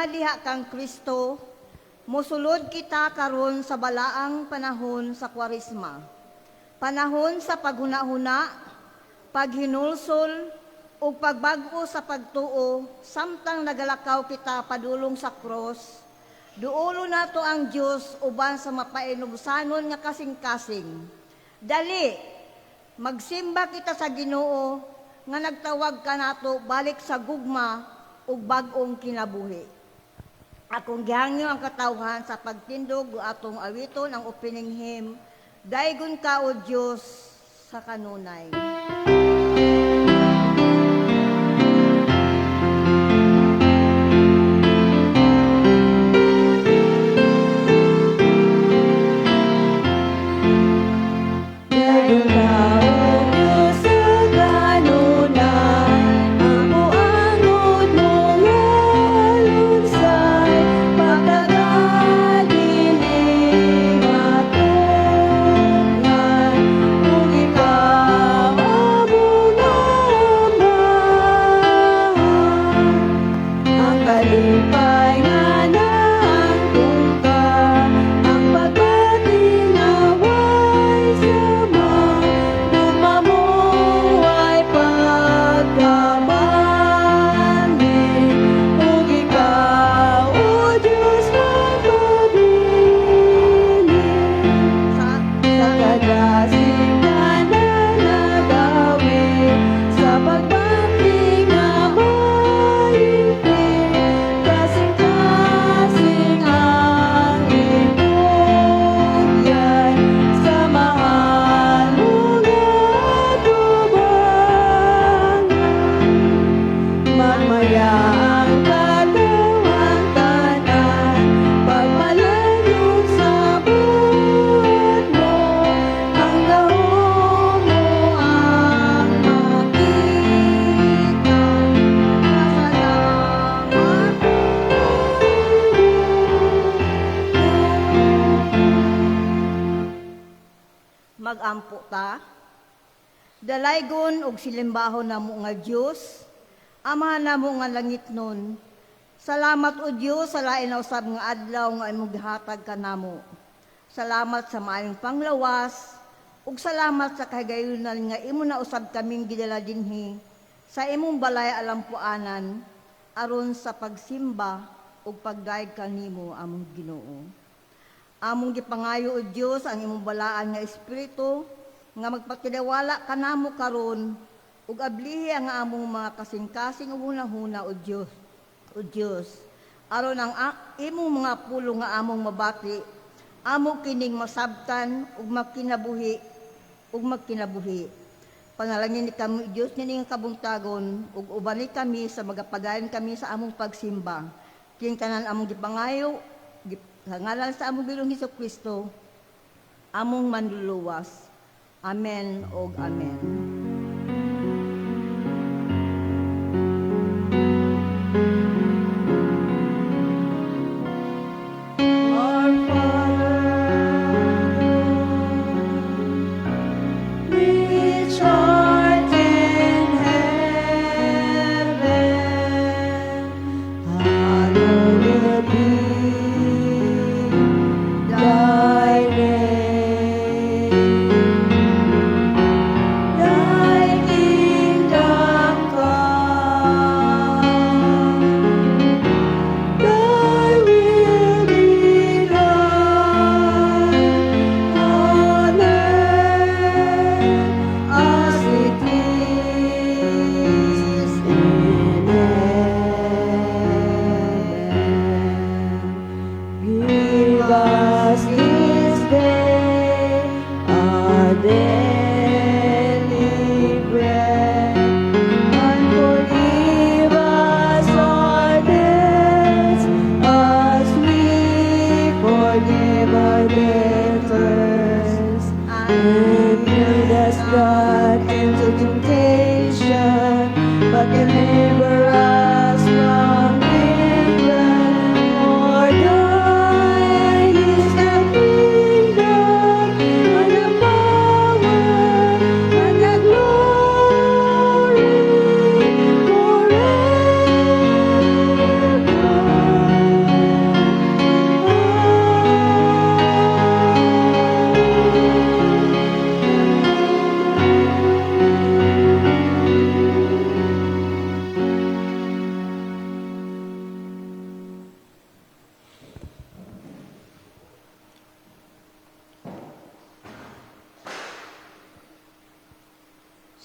diha kang Kristo, musulod kita karon sa balaang panahon sa Kwaresma. Panahon sa paghuna-huna, paghinulsol, o pagbag-o sa pagtuo, samtang nagalakaw kita padulong sa cross. Duulo nato ang Dios uban sa mapainugsanon nga kasing-kasing. Dali, magsimba kita sa Ginoo nga nagtawag ka nato balik sa gugma ug bag-ong kinabuhi. Akong gihangyo ang katawhan sa pagtindog o atong awiton ang opening hymn, Daygon ka o Dios sa kanunay. Magampo ta, dalaygon og silimbahon namo nga Dios, amahan namo nga langit nun. Salamat o Dios sa lain na usab nga adlaw nga imong gihatag kanamo. Salamat sa maayong panglawas ug salamat sa kahigayunan nga imo na usab kaming gidala dinhi sa imong balay alampuanan aron sa pagsimba ug pagdaig kanimo among Ginoo. Among gipangayo o Dios ang imong balaan nga espiritu nga magpakidawala kanamo karon ug ablihi ang among mga kasing-kasing ug hunahuna o Dios. O Dios, aron ang imong mga pulo nga among mabati, amo kining masabtan ug magkinabuhi. Panalangin ni kami Dios nining kabungtagon ug ubani kami sa magapadayon kami sa among pagsimba. King tanan among gipangayo sa ngalan sa among Ginoong Hesukristo, among manluluwas. Amen og amen.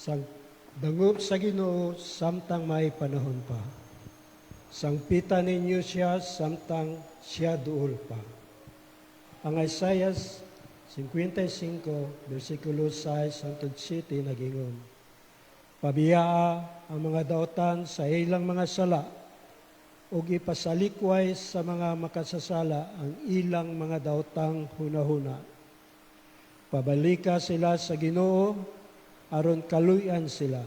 Sang dangop sa Ginoo samtang may panahon pa. Sangpita ninyo siya samtang siya duol pa. Ang Isaiah 55, versikulo 6 hangtod 7 nagingon, pabiyaa ang mga dautan sa ilang mga sala, ug ipasalikway sa mga makasasala ang ilang mga daotang hunahuna. Pabalika sila sa Ginoo, aron kaluyan sila.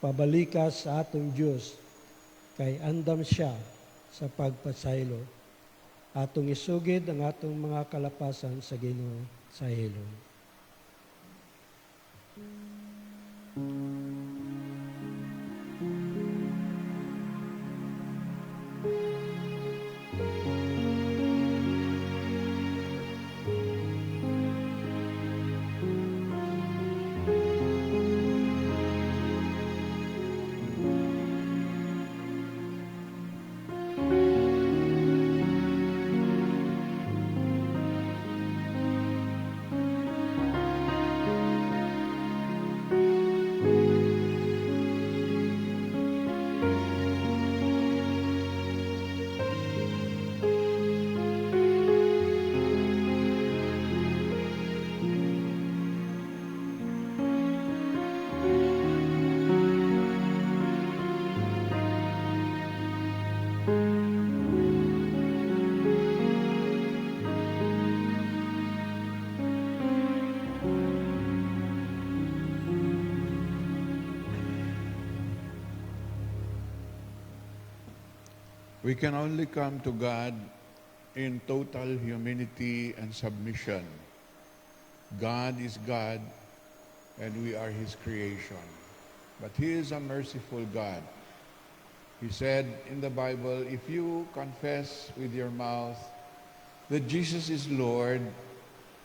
Pabalika sa atong Diyos, kay andam siya sa pagpasaylo. Atong isugid ang atong mga kalapasan sa Ginoo sa hilom. We can only come to God in total humility and submission. God is God, and we are His creation. But He is a merciful God. He said in the Bible, if you confess with your mouth that Jesus is Lord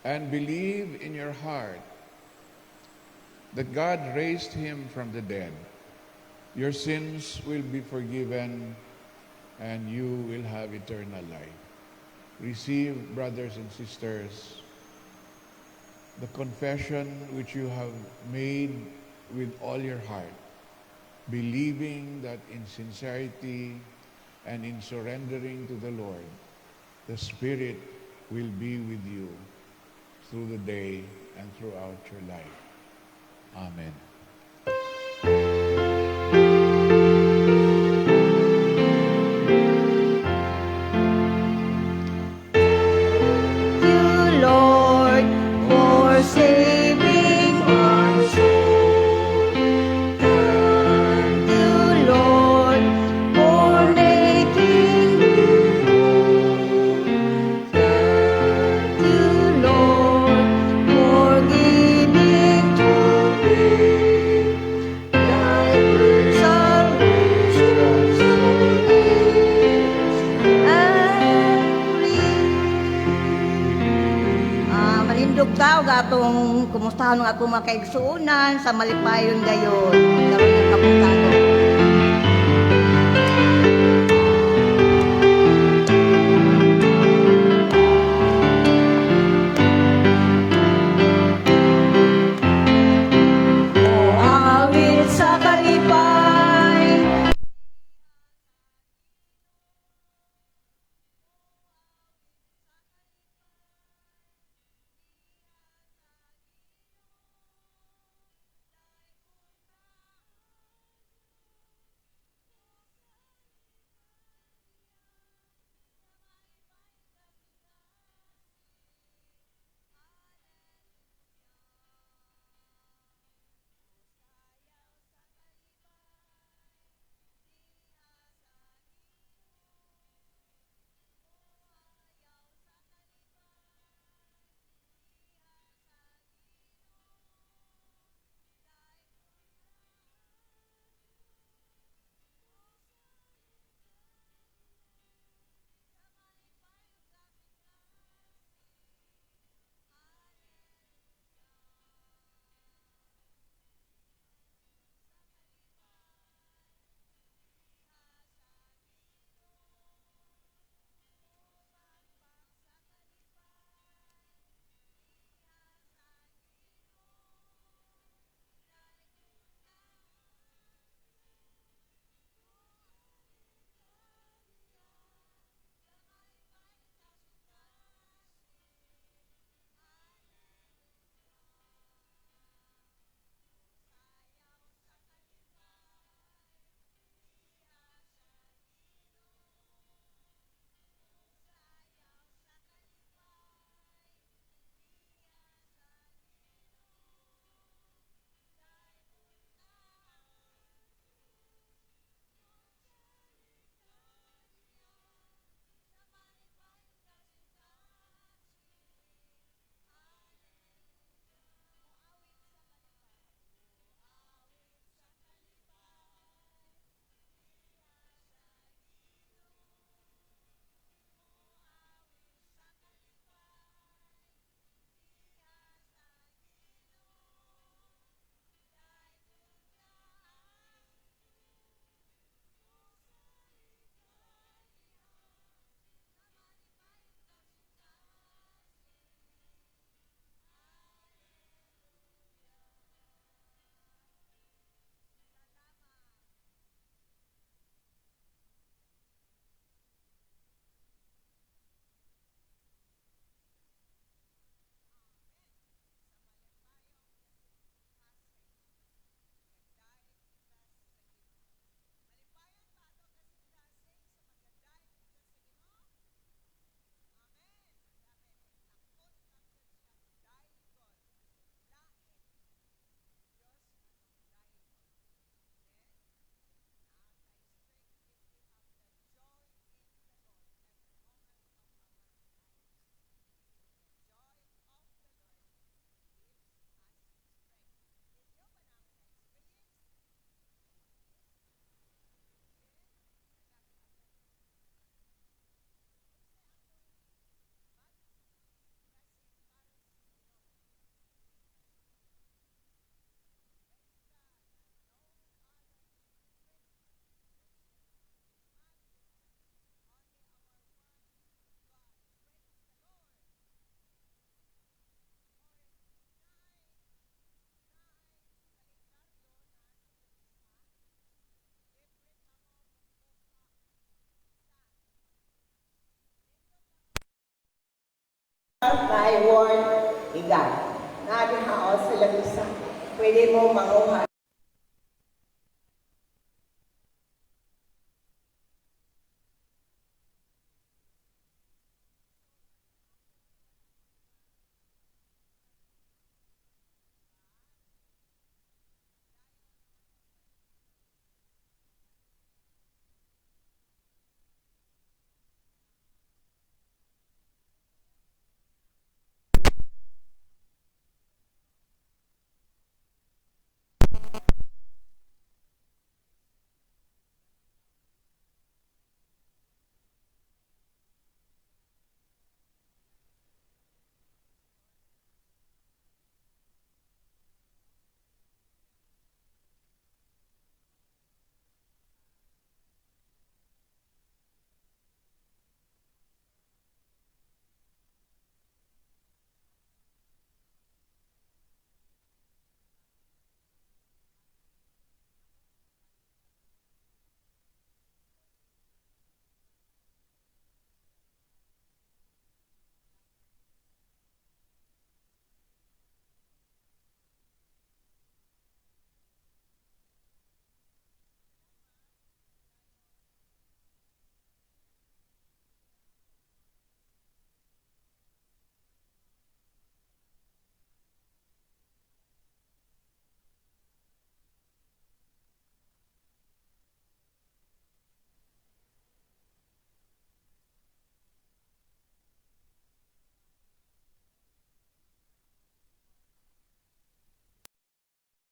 and believe in your heart that God raised Him from the dead, your sins will be forgiven and you will have eternal life. Receive, brothers and sisters, the confession which you have made with all your heart, believing that in sincerity and in surrendering to the Lord, the Spirit will be with you through the day and throughout your life. Amen. You, Lord, for saving our soul. Thank you, Lord, for making me whole. Thank you, Lord, for giving to me thy salvation and malindog tao gatong kumustahan ng atong mga kaigsuunan sa malipayon gayon karon ng kabutano. O awit sa kalipay, Reward, igan. Naghahaos sila isa. Pwede mo manguha.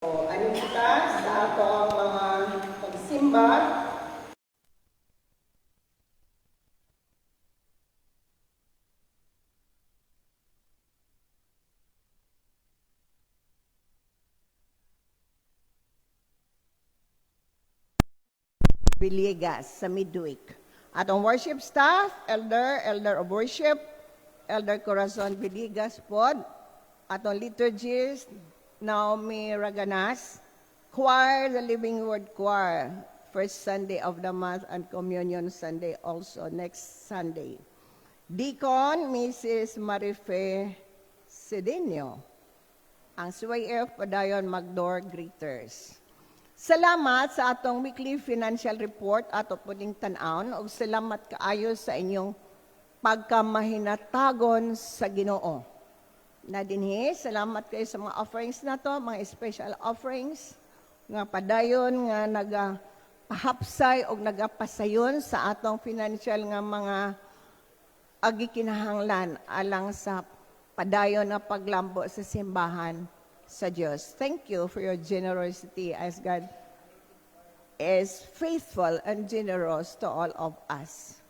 Ano kita sa ato ang mga pagsimba. Villegas sa midweek. Atong worship staff, elder of worship, Elder Corazon Villegas pod, atong liturgist, Naomi Raganas, choir, the Living Word Choir, first Sunday of the month and Communion Sunday also next Sunday. Deacon, Mrs. Marife Cedeno, ang CYF Padayon Magdor Greeters. Salamat sa atong weekly financial report ato puning tan-aon ug salamat kaayo sa inyong pagkamahinatagon sa Ginoo. Na dinhi, salamat kayo sa mga offerings nato, mga special offerings nga padayon nga nagapahapsay og nagapasayon sa atong financial nga mga agikinahanglan alang sa padayon na paglambo sa simbahan sa Diyos. Thank you for your generosity as God is faithful and generous to all of us.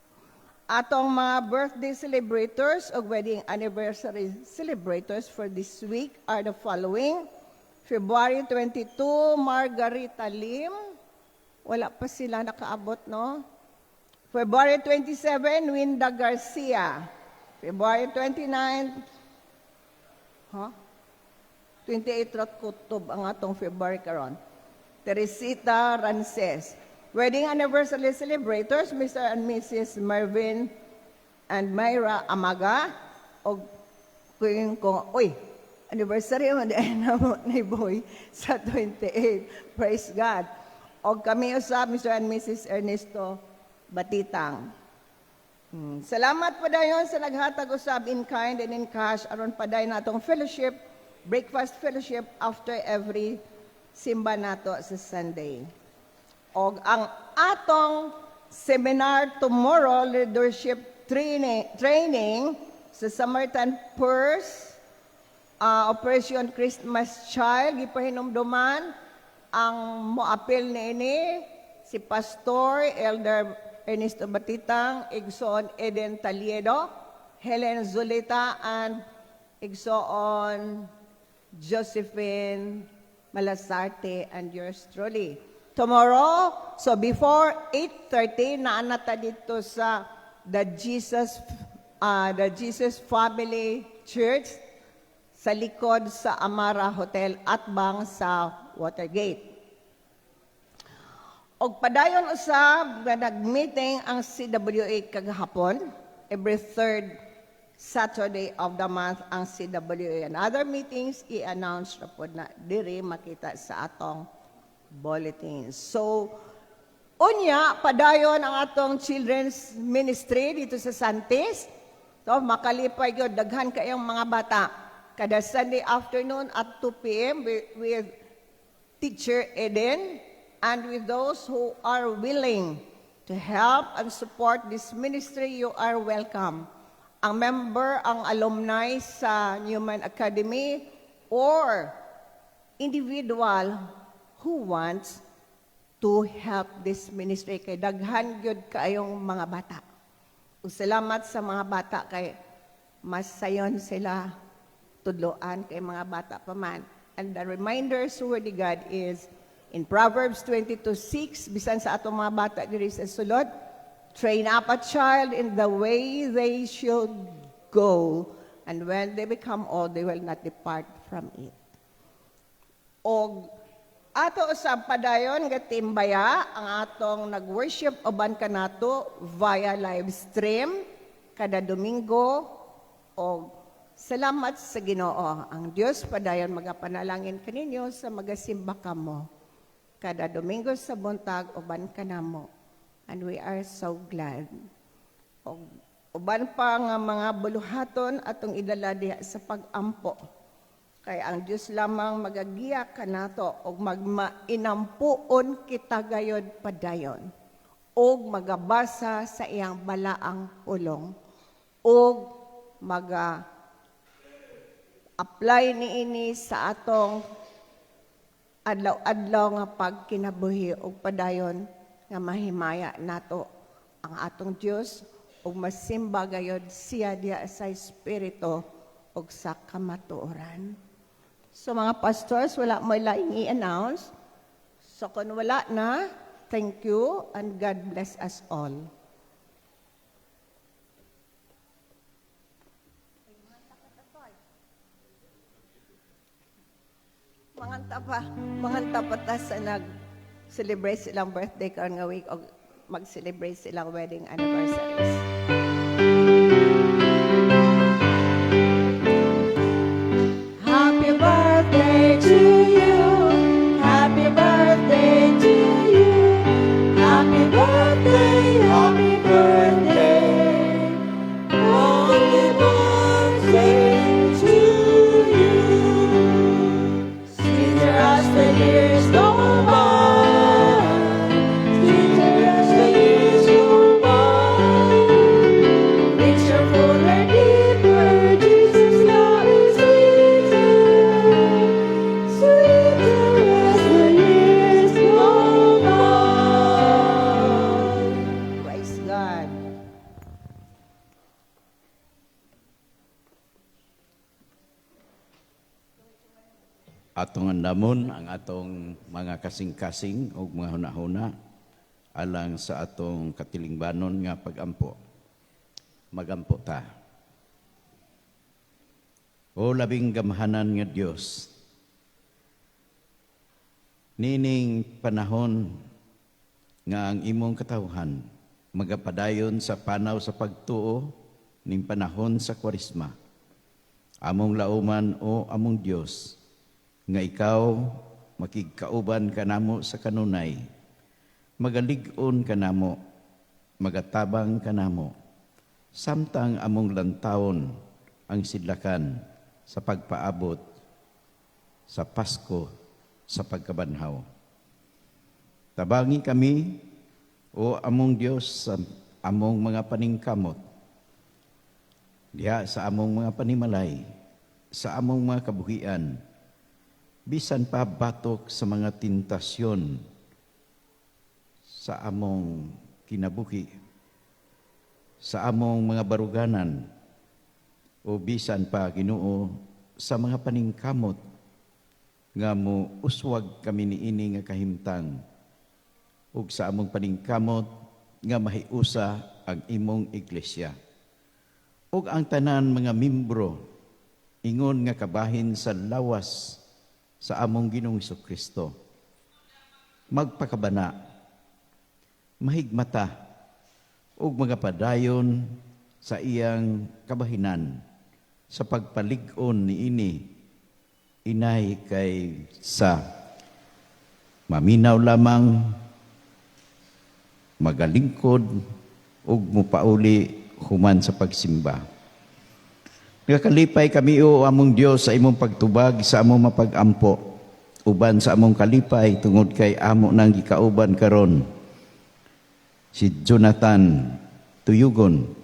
Atong mga birthday celebrators o wedding anniversary celebrators for this week are the following. February 22, Margarita Lim. Wala pa sila nakaabot, no? February 27, Winda Garcia. February 29, 28 rat kutob ang atong February karon. Teresita Rances. Wedding anniversary celebrators, Mr. and Mrs. Marvin and Myra Amaga. O kung anniversary mo din na mo ni Boy sa 28. Praise God. O kami usab, Mr. and Mrs. Ernesto Batitang. Salamat pa dayon sa naghatag usab in kind and in cash aron pa dayon natong fellowship, breakfast fellowship after every simba nato sa Sunday. Og ang atong seminar tomorrow, leadership training sa Samaritan Purse, Operation Christmas Child, gipahinumduman ang moapil niini si Pastor Elder Ernesto Batitang, Igsoon Eden Taliedo, Helen Zulita, and Igsoon Josephine Malasarte, and yours truly. Tomorrow, so before 8:30, naanata dito sa the Jesus Family Church sa likod sa Amara Hotel Atbang sa Watergate. Og padayon usab nga nag-meeting ang CWA kagahapon every third Saturday of the month ang CWA. And other meetings, i-announce na po na diri makita sa atong bulletins. So, unya, padayon ang atong children's ministry dito sa Santis. So, makalipay yun, daghan kayong mga bata. Kada Sunday afternoon at 2 p.m. with Teacher Eden and with those who are willing to help and support this ministry, you are welcome. Ang member, ang alumni sa Newman Academy or individual who wants to help this ministry kay daghan gyud kaayong mga bata. Ug salamat sa mga bata kay mas sayon sila tudloan kay mga bata pa man. And the reminder sa Word of God is in Proverbs 22:6, bisan sa atong mga bata diri sa sulod, train up a child in the way they should go, and when they become old, they will not depart from it. Og ato usab padayon nga timbaya ang atong nag-worship uban kanato via live stream kada Domingo. Og salamat sa Ginoo. Ang Dios padayon magapanalangin kaninyo sa magasimba kamo kada Domingo sa buntag uban kanamo. And we are so glad. Og uban pa nga mga buluhaton atong idala diha sa pag-ampo. Kay ang Dios lamang magagiya kanato og magmainampuon kita gayod padayon. Og magabasa sa iyang balaang pulong. Og apply niini sa atong adlaw-adlaw nga pagkinabuhi og padayon nga mahimaya nato ang atong Dios ug masimba gayod siya diha sa espiritu ug sa kamatuoran. So mga pastors, wala mo laing i-announce. So kung wala na, thank you and God bless us all. Manganta pa ta sa nag-celebrate silang birthday karon nga week o mag-celebrate silang wedding anniversaries. Happy birthday to you. Happy birthday to you. Happy birthday, happy birthday. Happy birthday to you. Sweeter as the years go by. Sweeter as the years go by. Richer, fuller, deeper, Jesus' love is sweeter. Sweeter as the years go by. Praise God. Atong andamon ang atong mga kasing-kasing o mga hunahuna alang sa atong katilingbanon nga pagampo. Magampo ta. O labing gamhanan nga Dios, nining panahon nga ang imong katawhan magapadayon sa panaw sa pagtuo ning panahon sa Kwaresma. Among lauman o among Dios, nga ikaw makigkauban kanamo sa kanunay, magalig-on kanamo, magatabang kanamo, samtang among lantawon ang sidlakan sa pagpaabot sa Pasko sa pagkabanhaw. Tabangi kami, o among Dios, sa among mga paningkamot, diha sa among mga panimalay, sa among mga kabuhian, bisan pa batok sa mga tentasyon sa among kinabuhi, sa among mga baruganan, o bisan pa Ginoo sa mga paningkamot nga mo uswag kami niini nga kahimtang, ug sa among paningkamot nga mahiusa ang imong iglesia. Ug ang tanan mga membro ingon nga kabahin sa lawas sa among Ginoong Jesucristo, magpakabana, mahigmata, ug magapadayon sa iyang kabahinan sa pagpalig-on niini inay kay sa maminaw lamang magalingkod ug mupauli human sa pagsimba. Nagakalipay kami o among Dios sa imong pagtubag sa among mapag-ampo uban sa among kalipay tungod kay amo nang gikauban karon si Jonathan Tuyugon.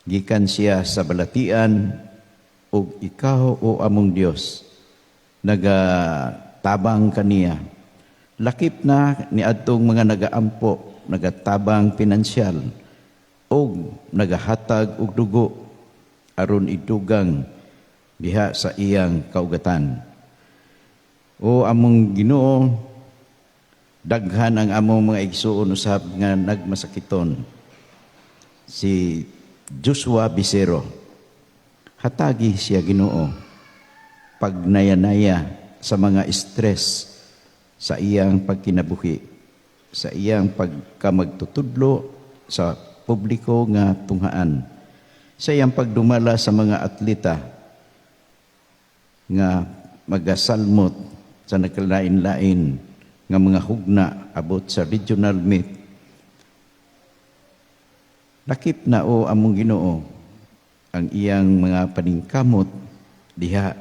Gikan siya sa balatian ug ikaw o among Dios nagatabang kaniya. Lakip na ni adtong mga nagaampo, nagatabang pinansyal ug nagahatag og dugo aron idugang diha sa iyang kaugatan. O among Ginoo, daghan ang among mga igsuon usab nga nagmasakiton. Si Joshua Bisero, hatagi siya Ginoo pagnaya-naya sa mga stress sa iyang pagkinabuhi, sa iyang pagkamagtutudlo sa publiko nga tunghaan, sa iyang pagdumala sa mga atleta nga magasalmot sa nagkalain-lain nga mga hugna abot sa regional meet. Lakip na o among Ginoo ang iyang mga paningkamot diha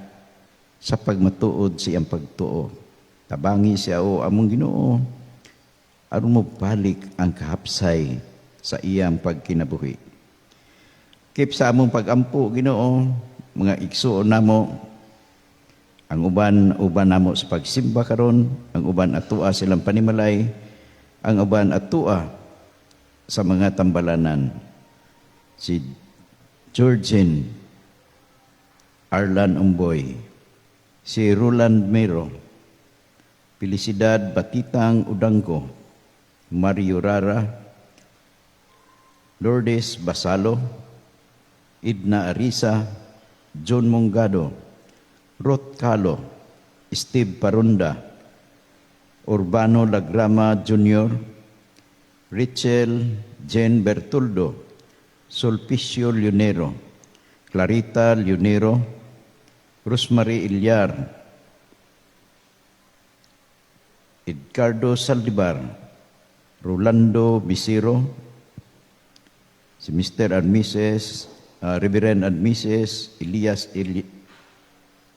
sa pagmatuod sa iyang pagtuo. Tabangi siya o among Ginoo aron mo balik ang kahapsay sa iyang pagkinabuhi. Kip sa among pag-ampo Ginoo, mga igsuon namo, ang uban namo sa pagsimba karon, ang uban atua silang panimalay, ang uban atua sa mga tambalanan. Si Georgine Arlan Umboy, si Roland Mero, Felicidad Batitang Udangko, Mario Rara, Lourdes Basalo, Idna Arisa, John Mongado, Ruth Calo, Steve Parunda, Urbano Lagrama Jr., Richel Jen Bertoldo, Sulpicio Leonero, Clarita Leonero, Rosemary Ilyar, Edgardo Saldivar, Rolando Bisiro, si Mr. and Mrs. Reverend and Mrs. Elias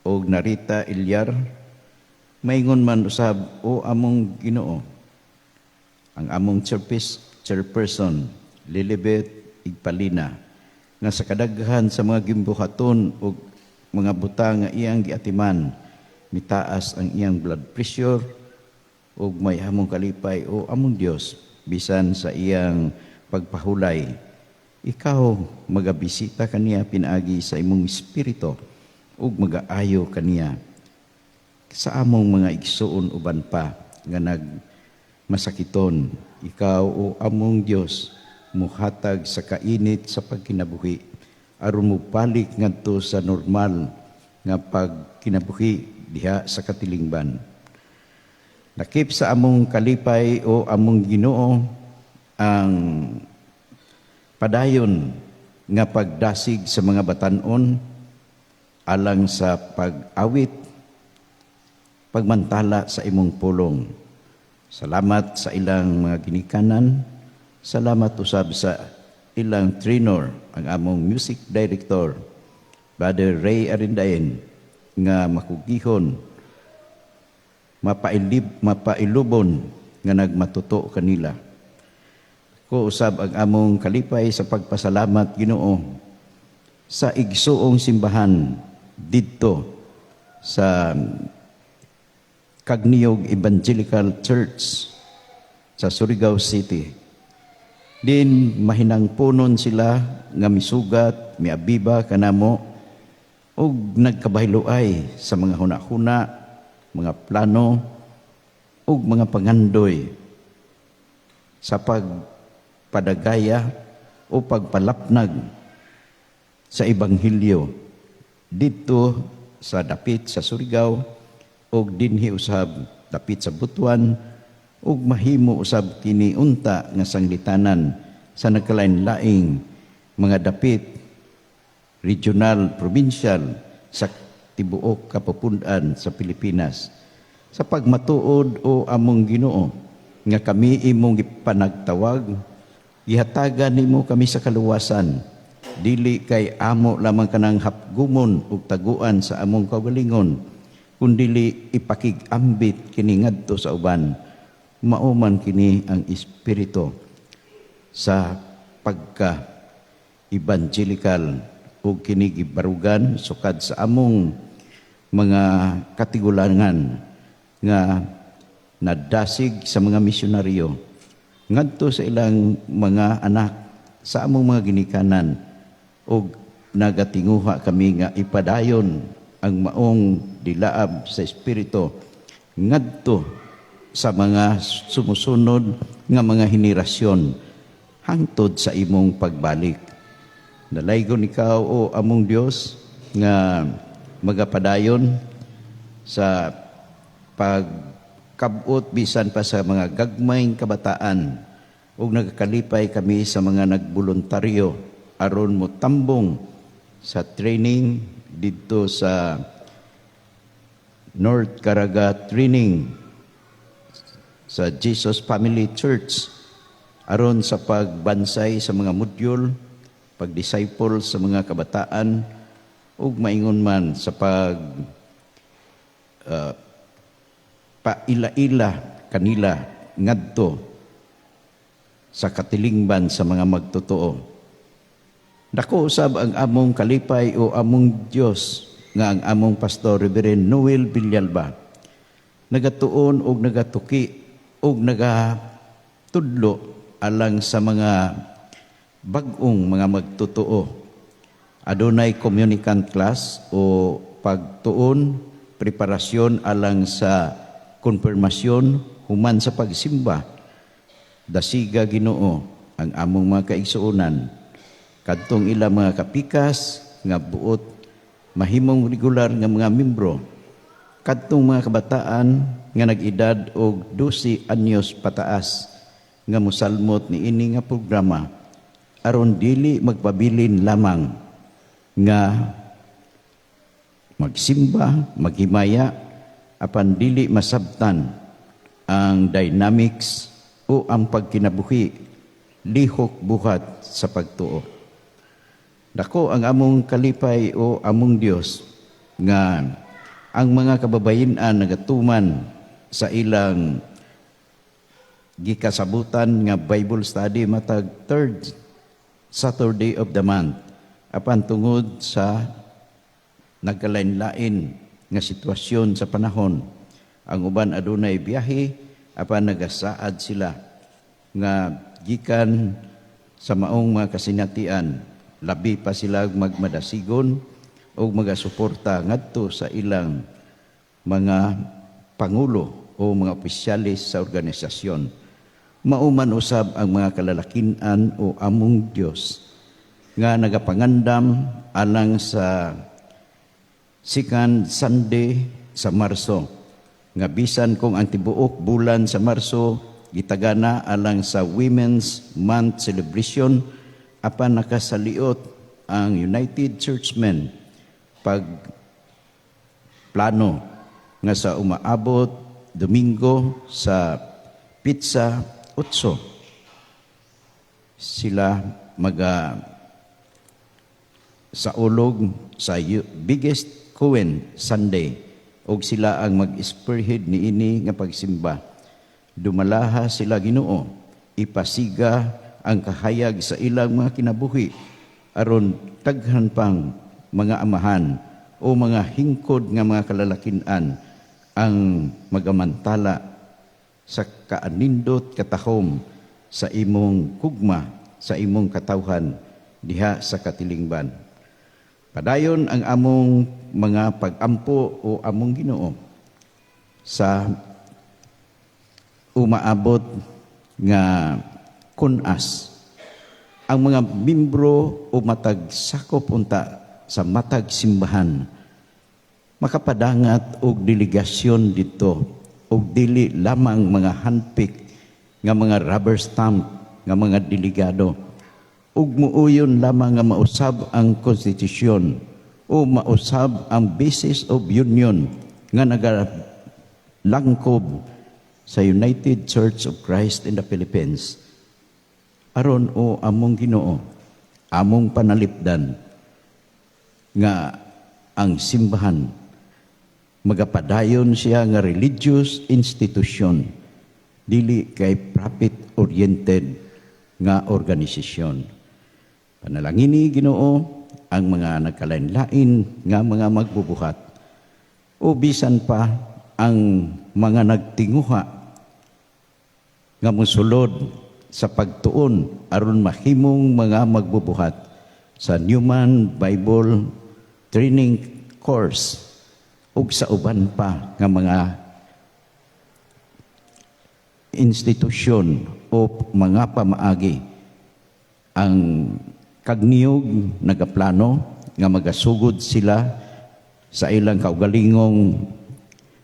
o Narita Ilyar, maingon man usab o among Ginoo, ang among chairperson, Lilibet Igpalina, nga sa kadaghan sa mga gimbuhaton o mga butang nga iyang giatiman, mitaas ang iyang blood pressure o may among kalipay o among Dios bisan sa iyang pagpahulay. Ikaw magabisita kaniya pinaagi sa imong espiritu ug magaayo kaniya sa among mga igsuon uban pa nga nagmasakiton. Ikaw o among Dios muhatag sa kainit sa pagkinabuhi aron mo balik ngadto sa normal nga pagkinabuhi diha sa katilingban. Lakip sa among kalipay o among Ginoo ang padayon nga pagdasig sa mga batan-on alang sa pag-awit, pagmantala sa imong pulong. Salamat sa ilang mga ginikanan, salamat usab sa ilang trainer, ang among music director, Brother Ray Arindain, nga makugihon, mapailubon nga nagmatuto kanila. Ko usab ang among kalipay sa pagpasalamat Ginoo sa igsuong simbahan didto sa Kagniyog Evangelical Church sa Surigao City. Din mahinangpunon sila nga misugat, miabiba kanamo ug nagkabayloay sa mga hunahuna, mga plano ug mga pangandoy sa pagpadagaya o pagpalapnag sa Ebanghelyo dito sa dapit sa Surigao ug dinhi usab dapit sa Butuan ug mahimo usab kini unta nga sanglitanan sa nagkalain-laing mga dapit, regional, provincial, sa tibuok kapupundan sa Pilipinas. Sa pagmatuod o among Ginoo, nga kami imong ipanagtawag, gihatagan nimo kami sa kaluwasan, dili kay amo lamang kanang hapgumon ug taguan sa among kaugalingon, kundili ipakig-ambit kini ngadto sa uban. Mauman kini ang espiritu sa pagka-evangelical ug kini gibarugan sukad sa among mga katigulangan nga nadasig sa mga misyonaryo ngadto sa ilang mga anak sa among mga ginikanan, ug nagatinguha kami nga ipadayon ang maong dilaab sa espiritu ngadto sa mga sumusunod nga mga henerasyon hangtod sa imong pagbalik. Nalaygon ikaw o among Dios nga magapadayon sa pagkabot bisan pa sa mga gagmayng kabataan, ug nagakalipay kami sa mga nagboluntaryo aron mo tambong sa training didto sa North Caraga Training sa Jesus Family Church aron sa pagbansay sa mga module, pag-disciple sa mga kabataan, ug maingon man sa paila-ila kanila ngadto sa katilingban sa mga magtotoo. Dako usab ang among kalipay o among Dios nga ang among pastor Reverend Noel Villalba nagatuon og nagatuki og nagatudlo alang sa mga bag-ong mga magtotoo. Adunay communicant class o pagtuon, preparasyon alang sa konfirmasyon human sa pagsimba. Dasiga Ginoo ang among mga kaigsuonan kadtong ilang mga kapikas nga buot mahimong regular nga mga membro, kadtong mga kabataan nga nag-edad og 12 anyos pataas nga mosalmot ni ini nga programa aron dili magpabilin lamang nga magsimba, maghimaya, apan dili masabtan ang dynamics o ang pagkinabuhi lihok buhat sa pagtuo. Dako ang among kalipay o among Dios nga ang mga kababayen-an nagatuman sa ilang gikasabutan nga Bible study matag third Saturday of the month apan tungod sa nagkalain-lain nga sitwasyon sa panahon. Ang uban adunay biyahe apan nagasaad sila nga gikan sa maong mga kasinatian, labi pa sila magmadasigon o magasuporta ngadto sa ilang mga pangulo o mga opisyalis sa organisasyon. Mauman usab ang mga kalalakinan o among Dios nga nagapangandam alang sa second Sunday sa Marso, nga bisan kung ang tibuok bulan sa Marso gitagana alang sa Women's Month celebration, apan nakasaliot ang United Churchmen pag plano nga sa umaabot Domingo sa Pizza 8 sila sa ulog sa biggest Cohen Sunday og sila ang mag-spearhead ni ini nga pagsimba. Dumalaha sila Ginoo, ipasiga ang kahayag sa ilang mga kinabuhi aron daghan pang mga amahan o mga hingkod nga mga kalalakinan ang magamantala sa kaanindot katahom sa imong kugma, sa imong katawhan diha sa katilingban. Padayon ang among mga pag-ampo o among Ginoo sa umaabot nga kunas. Ang mga membro o matag sakop unta sa matag simbahan makapadangat og delegasyon dito og dili lamang mga handpick nga mga rubber stamp nga mga delegado, ug muuyon lamang nga mausab ang konstitusyon o mausab ang basis of union nga nagalangkob sa United Church of Christ in the Philippines. Aron o among Ginoo, among panalipdan nga ang simbahan magapadayon siya nga religious institution, dili kay profit-oriented nga organisasyon. Panalangini Ginoo ang mga nagkalain-lain nga mga magbubuhat o bisan pa ang mga nagtinguha nga mosulod sa pagtuon aron mahimong mga magbubuhat sa Newman Bible Training Course ug sa uban pa nga mga institusyon o mga pamaagi. Ang kagniyog nagaplano nga magasugod sila sa ilang kaugalingong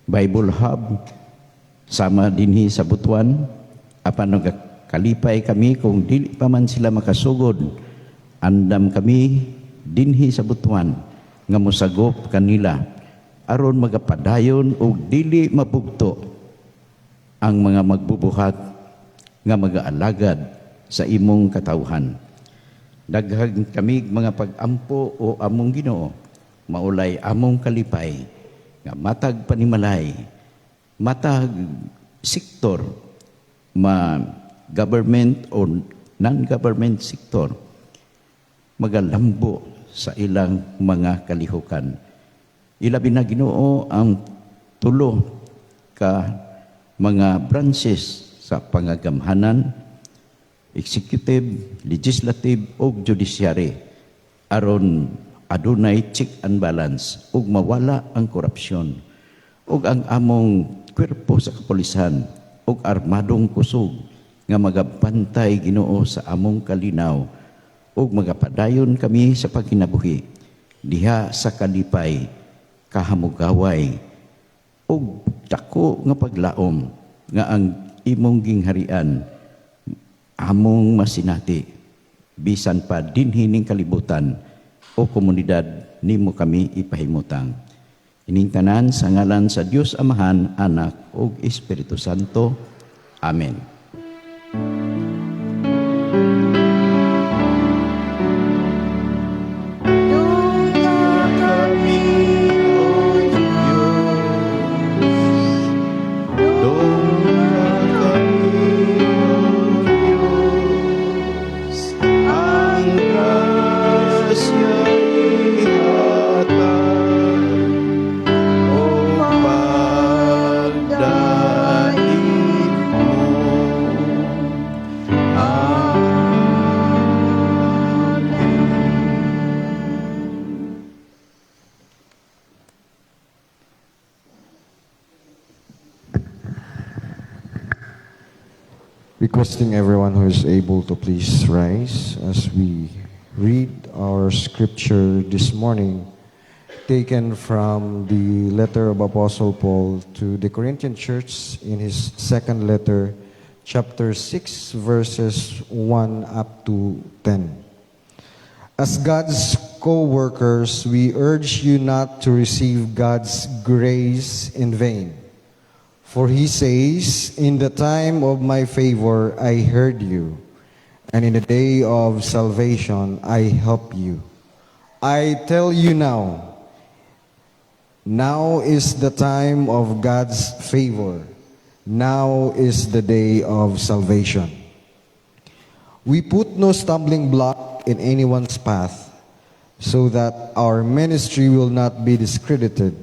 Bible Hub sama dinhi sa Butuan, apan nagakalipay kami kung dili pa man sila makasugod, andam kami dinhi sa Butuan nga mosagop kanila aron magapadayon og dili mabugto ang mga magbubuhat nga mag-aalagad sa imong katawhan. Daghang kami mga pag-ampo o among Ginoo, maulay among kalipay nga matag panimalay, matag sektor, government o non-government sektor, magalambo sa ilang mga kalihukan. Ilabi na Ginoo ang tulo ka mga branches sa pangagamhanan, executive, legislative ug judiciary aron adunay check and balance ug mawala ang korupsyon ug ang among kwerpo sa kapulisan ug armadong kusog nga magabantay Ginoo sa among kalinaw ug magapadayon kami sa pagkinabuhi diha sa kalipay, kahamugaway ug dako nga paglaom nga ang imong gingharian among masinati bisan pa dinhi ning kalibutan o komunidad nimo kami ipahimutang. Ining tanan sa ngalan sa Dios Amahan, Anak ug Espiritu Santo. Amen. Requesting everyone who is able to please rise as we read our scripture this morning, taken from the letter of Apostle Paul to the Corinthian church in his second letter, chapter 6, verses 1 up to 10. As God's co-workers, we urge you not to receive God's grace in vain. For he says, in the time of my favor I heard you, and in the day of salvation I help you. I tell you now is the time of God's favor. Now is the day of salvation. We put no stumbling block in anyone's path, so that our ministry will not be discredited.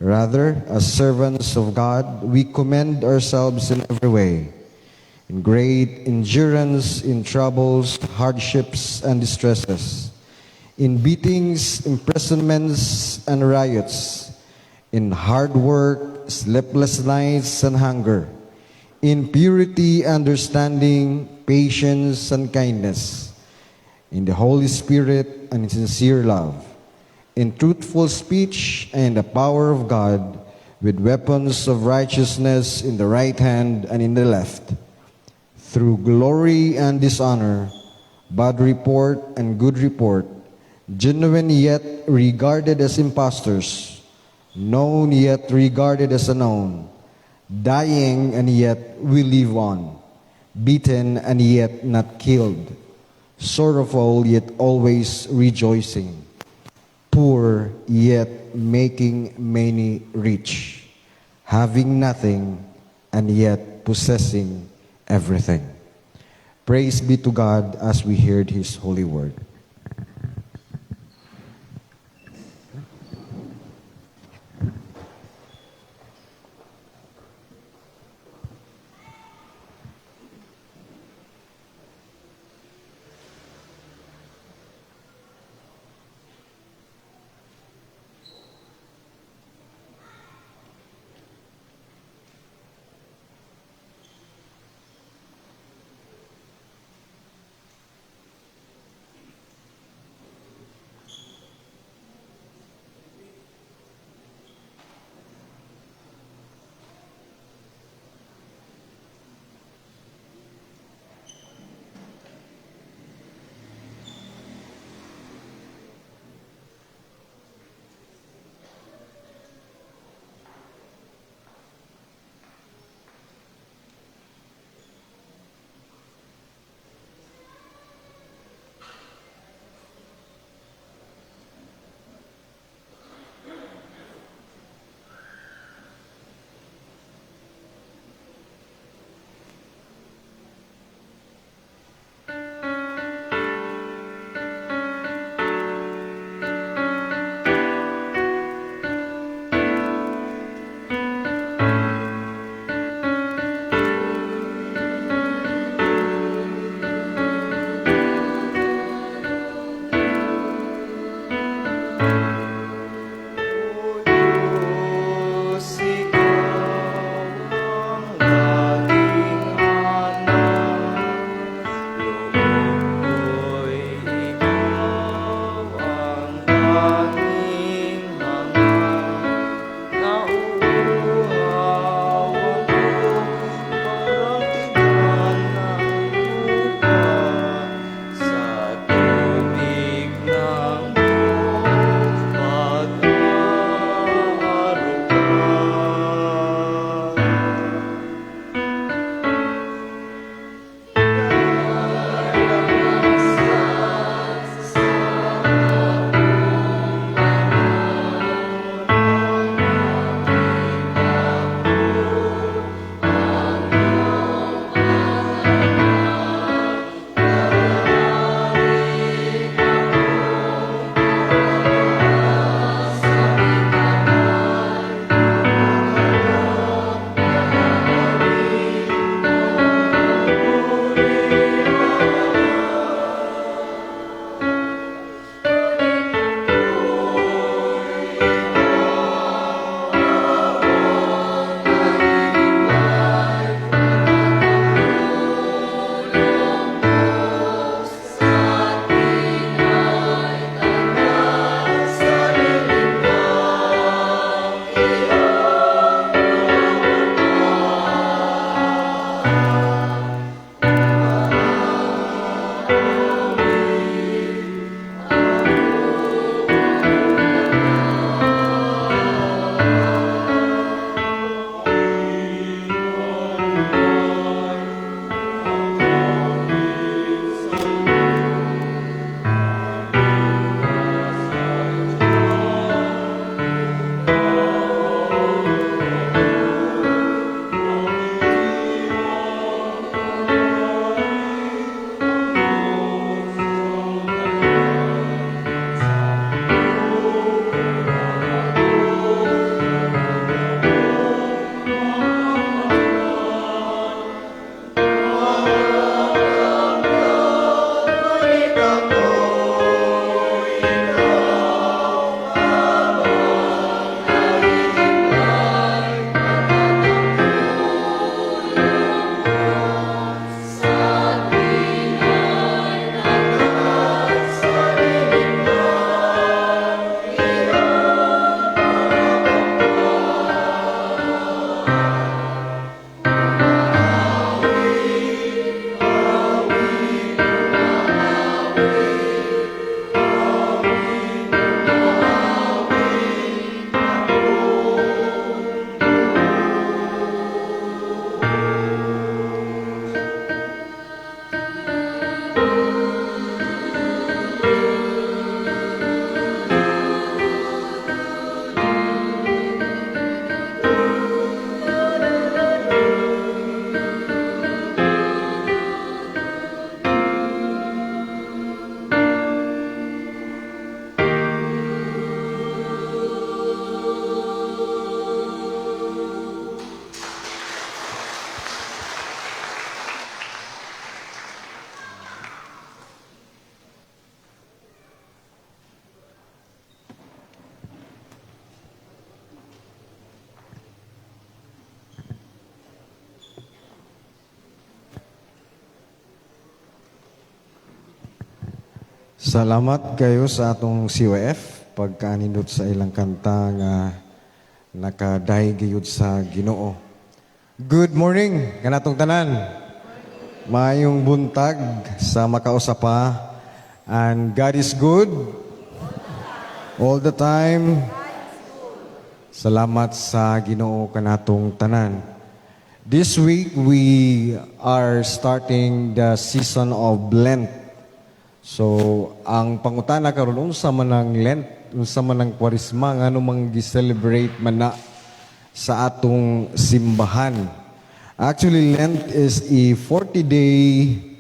Rather, as servants of God, we commend ourselves in every way, in great endurance, in troubles, hardships, and distresses, in beatings, imprisonments, and riots, in hard work, sleepless nights, and hunger, in purity, understanding, patience, and kindness, in the Holy Spirit, and in sincere love, in truthful speech and the power of God, with weapons of righteousness in the right hand and in the left, through glory and dishonor, bad report and good report, genuine yet regarded as impostors, known yet regarded as unknown, dying and yet we live on, beaten and yet not killed, sorrowful yet always rejoicing, poor yet making many rich, having nothing and yet possessing everything. Praise be to God as we heard His holy word. Salamat kayo sa atong COF pagkanindot sa ilang kanta nga nakadahay gayud sa Ginoo. Good morning kanatong tanan. Maayong buntag sa makausapa, and God is good all the time. Salamat sa Ginoo kanatong tanan. This week we are starting the season of Lent. So, ang pangutana karon unsa man ang Lent, unsa man ang Kwaresma, ngano mang gi-celebrate man na sa atong simbahan. Actually, Lent is a 40-day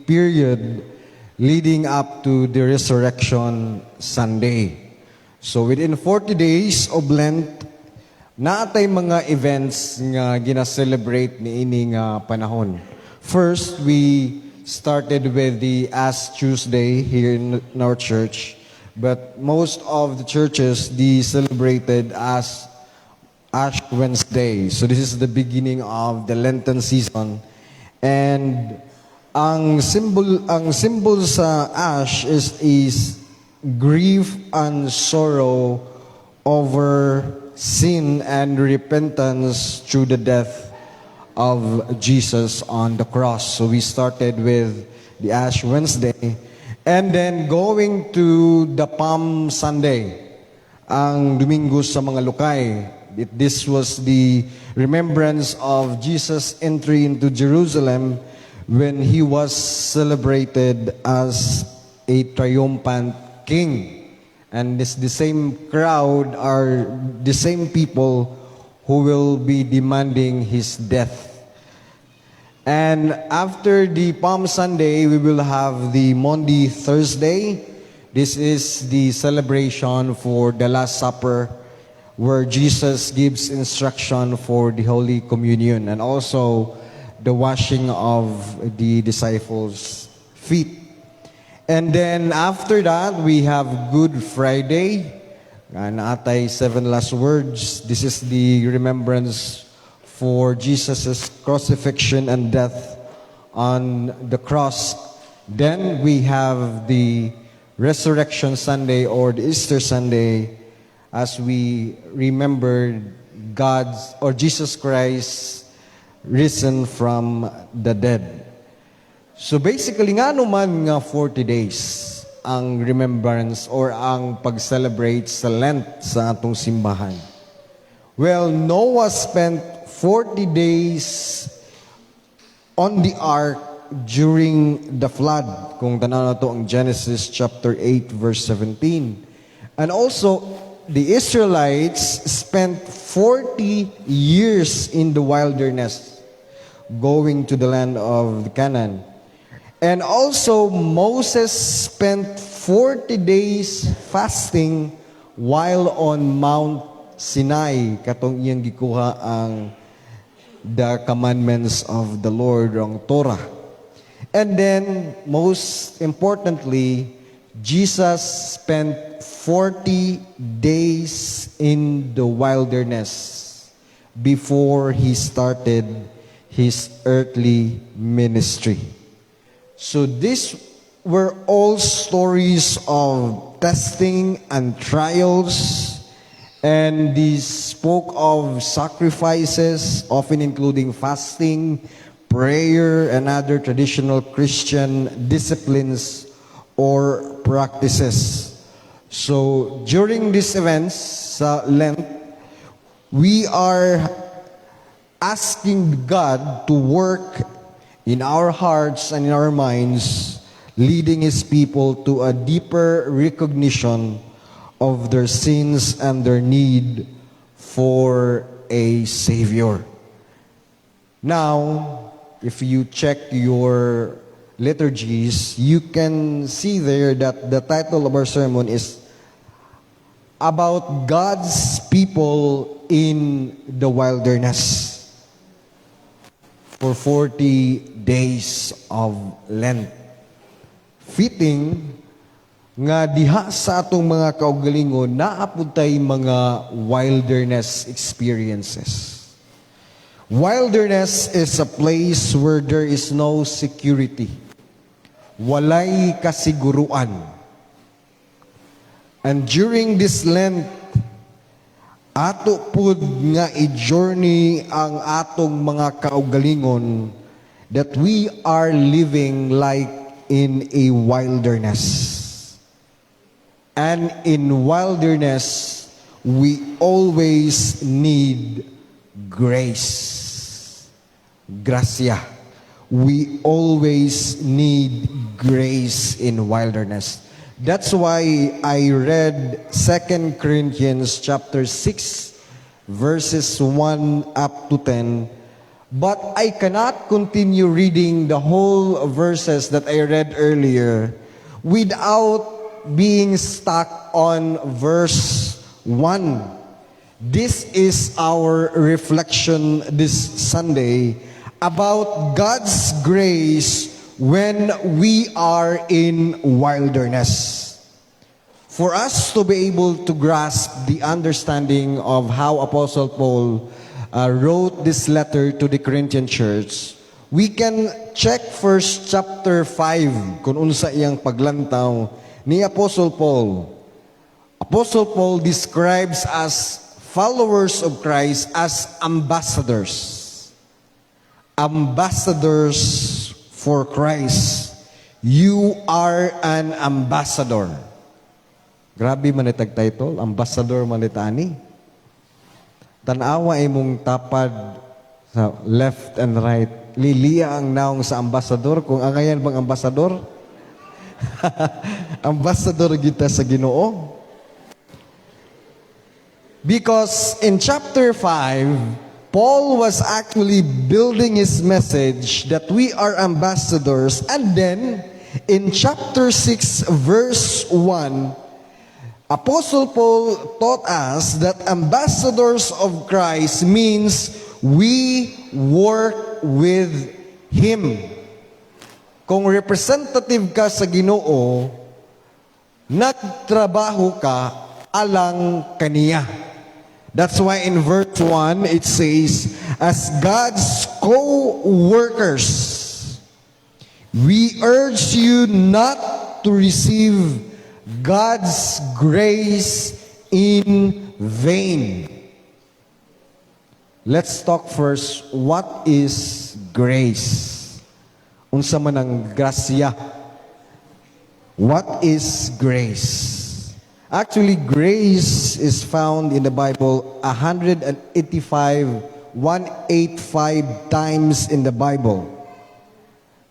period leading up to the Resurrection Sunday. So, within 40 days of Lent, naatay mga events nga gina-celebrate ni ini nga panahon. First, we started with the Ash Tuesday here in our church, but most of the churches they celebrated as Ash Wednesday. So this is the beginning of the Lenten season, and ang symbol sa ash is grief and sorrow over sin and repentance through the death of Jesus on the cross. So we started with the Ash Wednesday, and then going to the Palm Sunday, ang Domingo sa mga Lukay. This was the remembrance of Jesus' entry into Jerusalem when he was celebrated as a triumphant king. And it's the same crowd are the same people who will be demanding his death. And after the Palm Sunday, we will have the Maundy Thursday. This is the celebration for the Last Supper, where Jesus gives instruction for the Holy Communion and also the washing of the disciples' feet. And then after that, we have Good Friday. Naatay 7 last words. This is the remembrance for Jesus' crucifixion and death on the cross. Then we have the Resurrection Sunday or the Easter Sunday, as we remember God's or Jesus Christ risen from the dead. So basically, nga naman nga 40 days ang remembrance or ang pag-celebrate sa Lent sa atong simbahan. Well, Noah spent 40 days on the ark during the flood. Kung tanaw na to ang Genesis chapter 8 verse 17. And also, the Israelites spent 40 years in the wilderness going to the land of Canaan. And also, Moses spent 40 days fasting while on Mount Sinai. Katong iyang gikuha ang the commandments of the Lord, ang Torah. And then, most importantly, Jesus spent 40 days in the wilderness before he started his earthly ministry. So these were all stories of testing and trials, and these spoke of sacrifices, often including fasting, prayer, and other traditional Christian disciplines or practices. So during these events sa Lent, we are asking God to work in our hearts and in our minds, leading His people to a deeper recognition of their sins and their need for a Savior. Now, if you check your liturgies, you can see there that the title of our sermon is about God's people in the wilderness for 40 days of Lent. Fitting nga diha sa atong mga kaugalingon naapod tay mga wilderness experiences. Wilderness is a place where there is no security. Walay kasiguruan. And during this Lent, ato pud nga i-journey ang atong mga kaugalingon that we are living like in a wilderness. And in wilderness, we always need grace. Gracia. We always need grace in wilderness. That's why I read 2 Corinthians chapter 6 verses 1 up to 10. But I cannot continue reading the whole verses that I read earlier without being stuck on verse 1. This is our reflection this Sunday about God's grace when we are in wilderness. For us to be able to grasp the understanding of how Apostle Paul wrote this letter to the Corinthian church, we can check first chapter 5 kung unsa iyang paglantaw ni Apostle Paul. Apostle Paul describes us followers of Christ as ambassadors. Ambassadors for Christ. You are an ambassador. Grabe man itag title, ambassador man itani. Tanawa imong tapad sa left and right. Lilia ang naong sa ambassador. Kung angayan bang ambassador? Ambassador kita sa Ginoo. Because in chapter 5, Paul was actually building his message that we are ambassadors. And then, in chapter 6, verse 1, Apostle Paul taught us that ambassadors of Christ means we work with Him. Kung representative ka sa Ginoo, nagtrabaho ka alang kaniya. That's why in verse 1 it says, as God's co-workers, we urge you not to receive God's grace in vain. Let's talk first, what is grace? Unsa man ang grasya? What is grace? Actually, grace is found in the Bible 185 times in the Bible.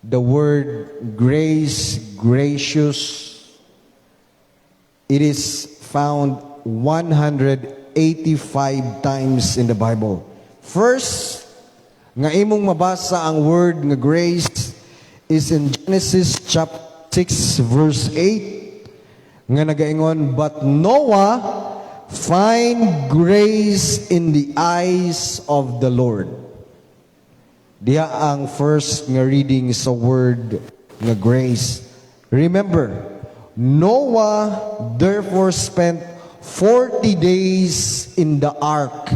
The word grace, gracious, it is found 185 times in the Bible. First, nga imong mabasa ang word nga grace is in Genesis chapter 6 verse 8 nga nagaingon, but Noah find grace in the eyes of the Lord. Diha ang first nga reading sa word nga grace. Remember, Noah therefore spent 40 days in the ark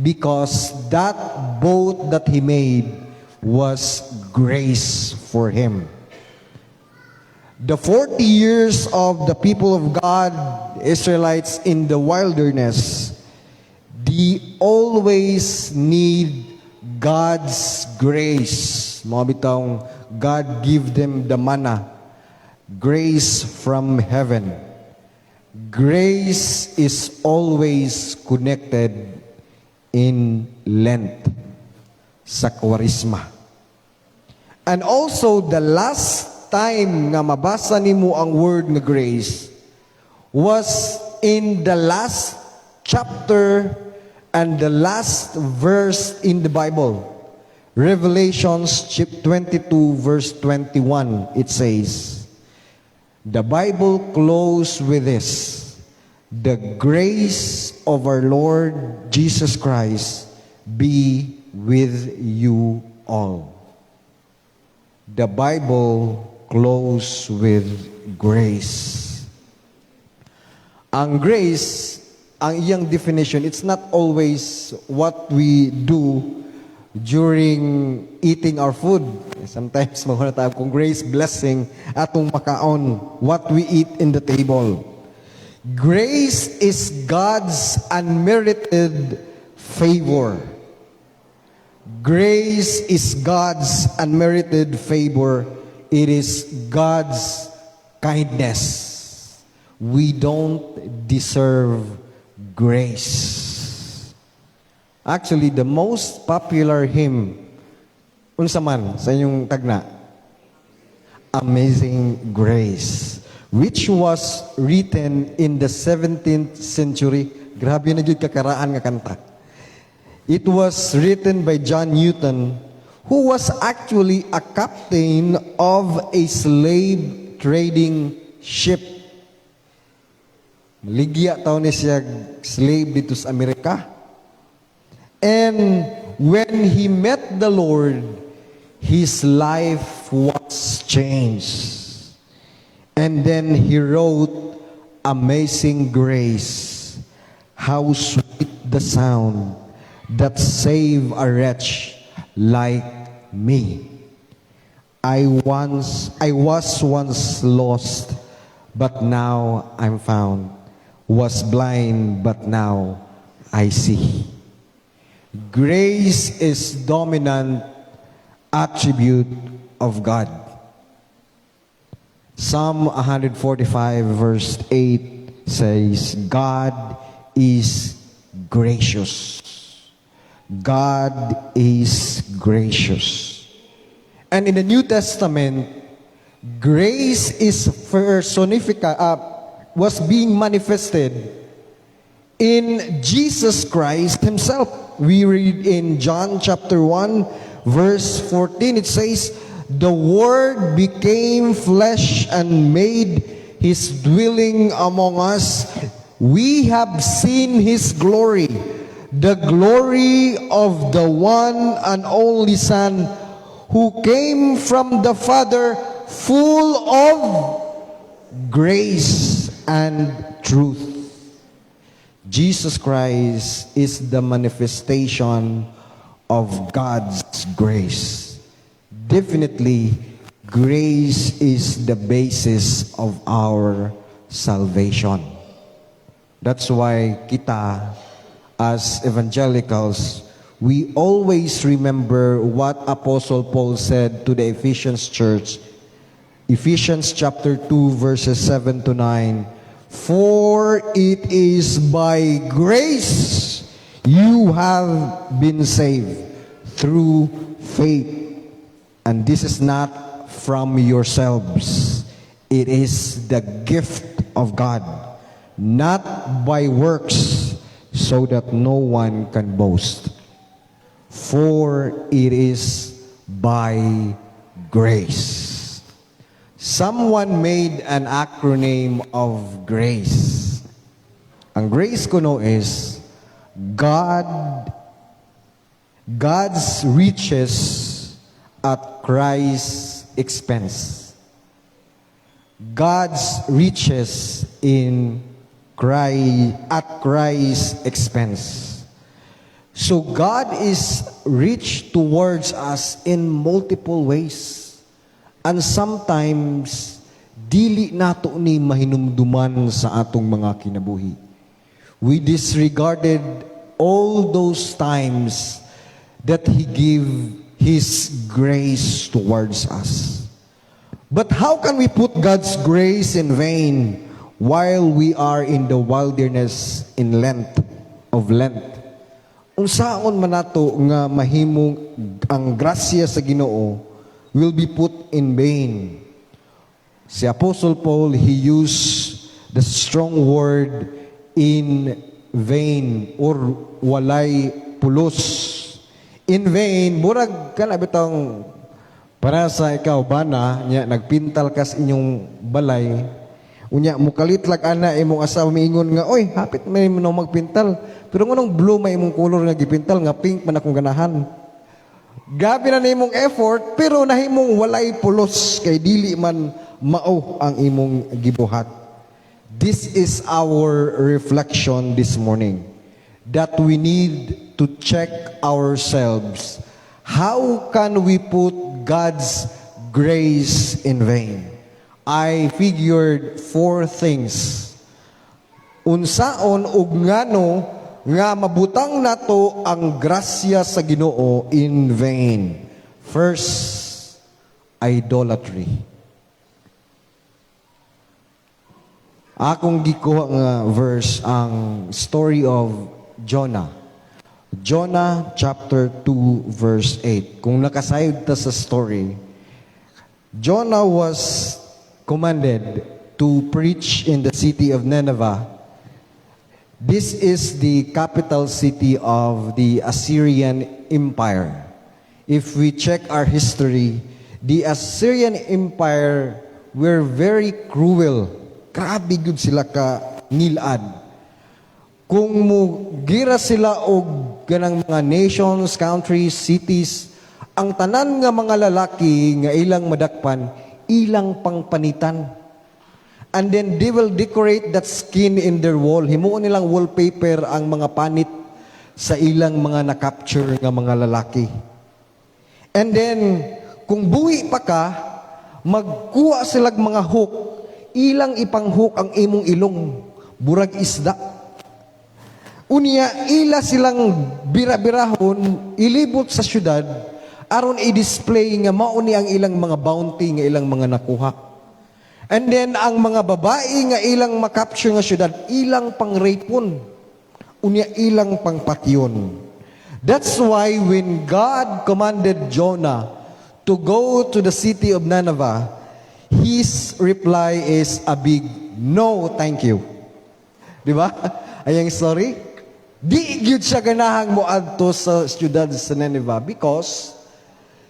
because that boat that he made was grace for him. The 40 years of the people of God, Israelites in the wilderness, they always need God's grace. Mga bitawng, God give them the manna, grace from heaven. Grace is always connected in Lent, sa Kwaresma. And also, the last time nga mabasa nimo ang word nga grace was in the last chapter and the last verse in the Bible. Revelations 22 verse 21, it says, the Bible closed with this, the grace of our Lord Jesus Christ be with you all. The Bible closes with grace. Ang grace, ang iyang definition, it's not always what we do during eating our food. Sometimes mahuna tayo kung grace, blessing, atong makaon, what we eat in the table. Grace is God's unmerited favor. Grace is God's unmerited favor. It is God's kindness. We don't deserve grace. Actually, the most popular hymn, unsa man sa inyong tagna? Amazing Grace, which was written in the 17th century. Grabe na gyud kakaraan nga kanta. It was written by John Newton, who was actually a captain of a slave trading ship. Maligya taon ni siya slave dito sa Amerika. And when he met the Lord, his life was changed. And then he wrote, Amazing Grace, how sweet the sound that saved a wretch like me. I was once lost, but now I'm found. Was blind, but now I see. Grace is dominant attribute of God. Psalm 145 verse 8 says, God is gracious. God is gracious. And in the New Testament, grace is was being manifested in Jesus Christ Himself. We read in John chapter 1, verse 14, it says, the Word became flesh and made His dwelling among us. We have seen His glory, the glory of the one and only Son, who came from the Father, full of grace and truth. Jesus Christ is the manifestation of God's grace. Definitely, grace is the basis of our salvation. That's why kita, as evangelicals, we always remember what Apostle Paul said to the Ephesians church, Ephesians chapter 2, verses 7 to 9, for it is by grace you have been saved through faith. And this is not from yourselves. It is the gift of God, not by works, so that no one can boast. For it is by grace. Someone made an acronym of grace. Ang grace kuno is God's riches at Christ's expense. God's riches at Christ's expense. So God is rich towards us in multiple ways. And sometimes, dili nato ni mahinumduman sa atong mga kinabuhi. We disregarded all those times that He gave His grace towards us. But how can we put God's grace in vain while we are in the wilderness in Lent? Unsaon man nato nga mahimong ang grasya sa Ginoo will be put in vain. Si Apostle Paul, he used the strong word in vain or walay pulos. In vain, murag ka na bitang para sa ikaw bana, nya nagpintal kas inyong balay, unya mukalit lag ana imong asawa miingon nga, oy, hapit may mo magpintal. Pero ngunong blue may imong color nga gipintal nga pink man akong ganahan. Gabi na nimong effort, pero nahimong walay pulos kay dili man mao ang imong gibuhat. This is our reflection this morning, that we need to check ourselves. How can we put God's grace in vain? I figured 4 things. unsaon ug ngano nga mabutang nato ang grasya sa Ginoo in vain. First, idolatry. Akong gikuha nga verse ang story of Jonah. Jonah chapter 2 verse 8. Kung nakasayod ta sa story, Jonah was commanded to preach in the city of Nineveh. This is the capital city of the Assyrian Empire. If we check our history, the Assyrian Empire were very cruel. Grabe gud sila ka nilad. Kung mugira sila og ganang mga nations, countries, cities, ang tanan nga mga lalaki nga ilang madakpan, ilang pangpanitan. And then they will decorate that skin in their wall. Himuon nilang wallpaper ang mga panit sa ilang mga na-capture nga mga lalaki. And then, kung buhi pa ka, magkuha silang mga hook, ilang ipanghook ang imong ilong, burag isda. Unya, ila silang bira-birahon, ilibot sa syudad, aron i-display nga mauni ang ilang mga bounty nga ilang mga nakuha. And then, ang mga babae nga ilang makapture nga syudad, ilang pang-rapon. Unya, ilang pang-patyon. That's why when God commanded Jonah to go to the city of Nineveh, his reply is a big no, thank you. Di ba? Ayang story. Di gyud siya ganahang moadto sa siyudad sa Nineveh because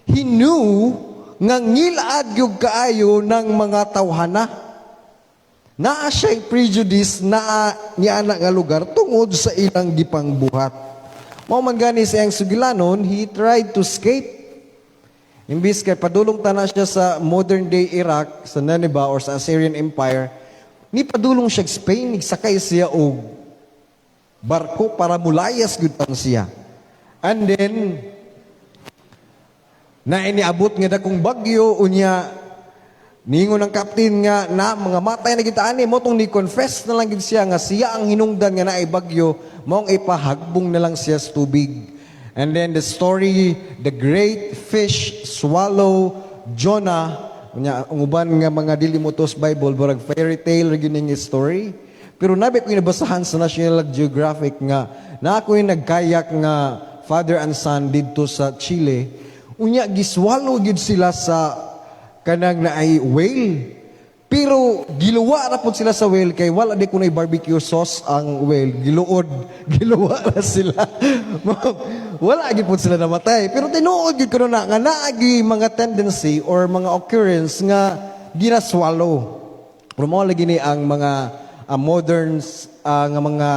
he knew nga ngilad gyud kaayo ng mga tawhana. Naa siya'y prejudice na niya nga lugar tungod sa ilang gipang buhat. Mao man gani sa iyang sugilanon, he tried to escape. Imbis kay padulong tana siya sa modern day Iraq, sa Nineveh or sa Assyrian Empire, ni padulong siya Spain, sakay siya og barko para mulayas gud pang siya. And then na iniabot nga dakong bagyo unya ningon ng captain nga na mga matay na kita ani mo tong ni confess na lang gid siya nga siya ang hinungdan nga naay bagyo, maong ipahagbong na lang siya sa tubig. And then the story, the great fish swallow Jonah. Ang uban nga mga dilimutos Bible, barag fairy tale rin yung story. Pero nabi ko yung nabasahan sa National Geographic nga, na ako yung nagkayak nga father and son dito sa Chile. Unya, giswallow gid sila sa kanang na ay whale. Pero giluwa na po sila sa whale kay wala di kunay barbecue sauce ang whale. Giluwa na sila. Wala gid po sila namatay. Pero tinuod gid kuno na nga naagi mga tendency or mga occurrence nga ginaswallow. Pero mo lagi ni ang mga modern nga mga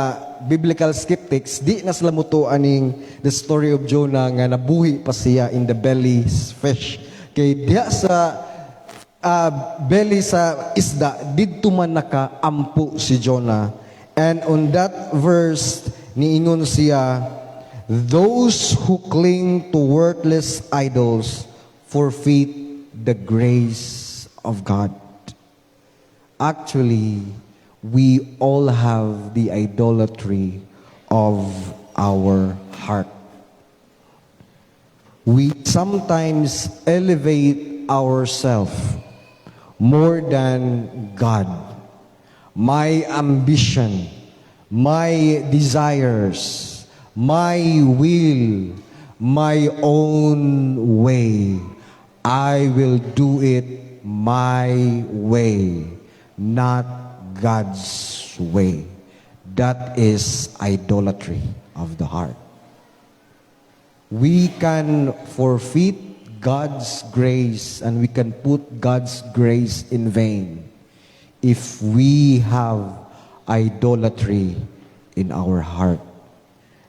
biblical skeptics di na sila muto aning the story of Jonah nga nabuhi pa siya in the belly fish. Kay diha sa belly sa isda, didto man nakaampo si Jonah. And on that verse, niingon siya, those who cling to worthless idols forfeit the grace of God. Actually, we all have the idolatry of our heart. We sometimes elevate ourselves more than God. My ambition, my desires, my will, my own way. I will do it my way, not God's way. That is idolatry of the heart. We can forfeit God's grace and we can put God's grace in vain if we have idolatry in our heart.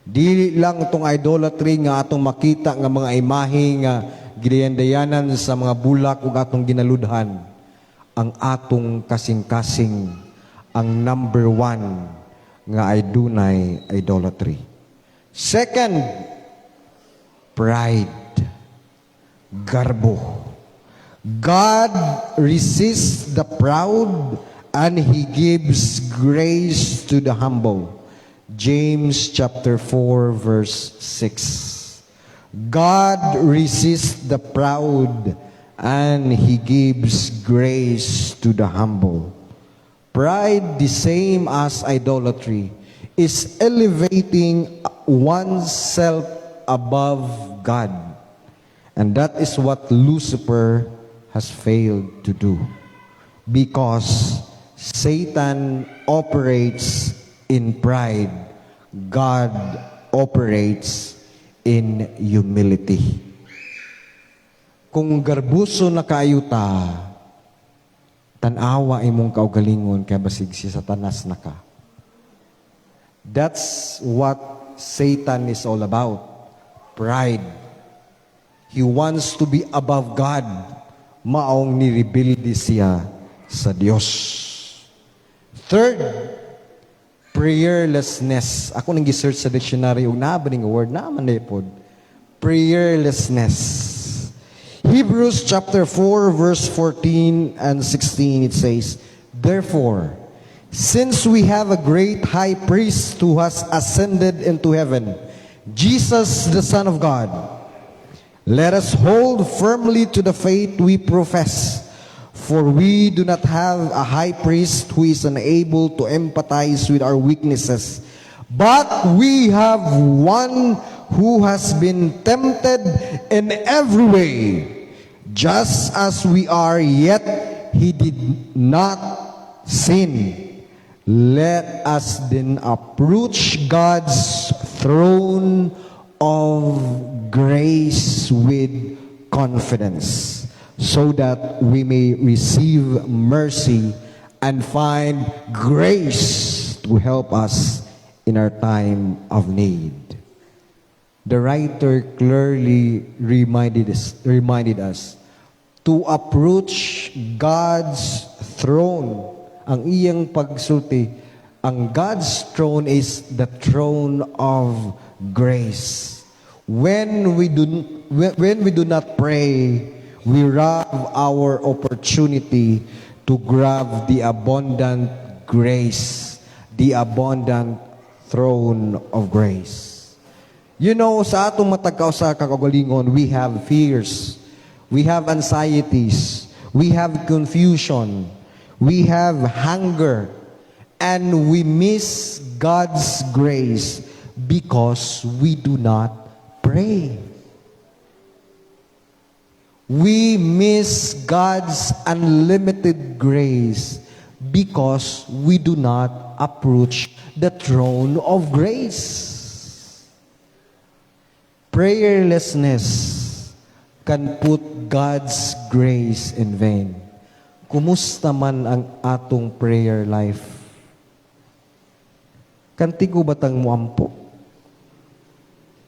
Di lang itong idolatry nga atong makita nga mga imahe nga gidayan-dayanan sa mga bulak ug atong ginaludhan. Ang atong kasing-kasing ang number one nga adunay idolatry. Second, pride. Garbo. God resists the proud and He gives grace to the humble. James chapter 4, verse 6. God resists the proud, and He gives grace to the humble. Pride, the same as idolatry, is elevating oneself above God. And that is what Lucifer has failed to do. Because Satan operates in pride, God operates in humility. Kung garbuso na kayo ta, tanawa imong kaugalingon kay basig si Satanas na ka. That's what Satan is all about. Pride. He wants to be above God. Maong nirebilde siya sa Dios. Third, prayerlessness. Ako nang gi-search sa dictionary ug naa ba ning word na man pod. Prayerlessness. Hebrews chapter 4 verse 14 and 16 it says, "Therefore, since we have a great high priest who has ascended into heaven, Jesus the Son of God, let us hold firmly to the faith we profess. For we do not have a high priest who is unable to empathize with our weaknesses, but we have one who has been tempted in every way, just as we are, yet he did not sin. Let us then approach God's throne of grace with confidence, so that we may receive mercy and find grace to help us in our time of need." The writer clearly reminded us to approach God's throne. Ang iyang pagsulti, ang God's throne is the throne of grace. When we do not pray, we rob our opportunity to grab the abundant grace, the abundant throne of grace. You know, sa atong matagkaw sa kakagalingon, we have fears, we have anxieties, we have confusion, we have hunger, and we miss God's grace because we do not pray. We miss God's unlimited grace because we do not approach the throne of grace. Prayerlessness can put God's grace in vain. Kumusta man ang atong prayer life? Kantigo batang mo ampo?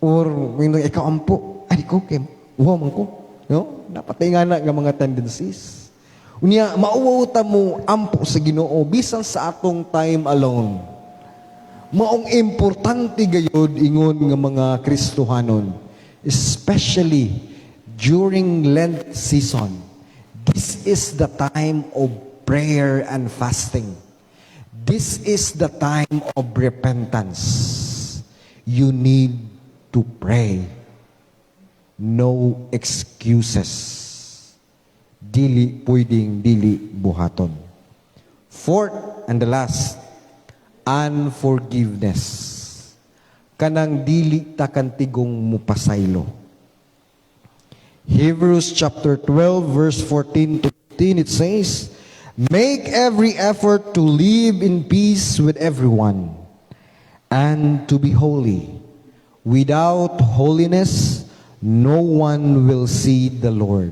Or ikaw ampo? Ay, ko, uhaw man ko. No? Dapat nga na mga tendencies. Unya, mauwauta mo ampo sa Ginoo bisan sa atong time alone. Maong importante gayod ingon nga mga Kristohanon, especially during Lent season. This is the time of prayer and fasting. This is the time of repentance. You need to pray. No excuses. Dili buhaton. Fourth and the last, unforgiveness. Kanang dili ta kantigong mupasaylo. Hebrews chapter 12 verse 14 to 15 it says, "Make every effort to live in peace with everyone and to be holy. Without holiness, no one will see the Lord.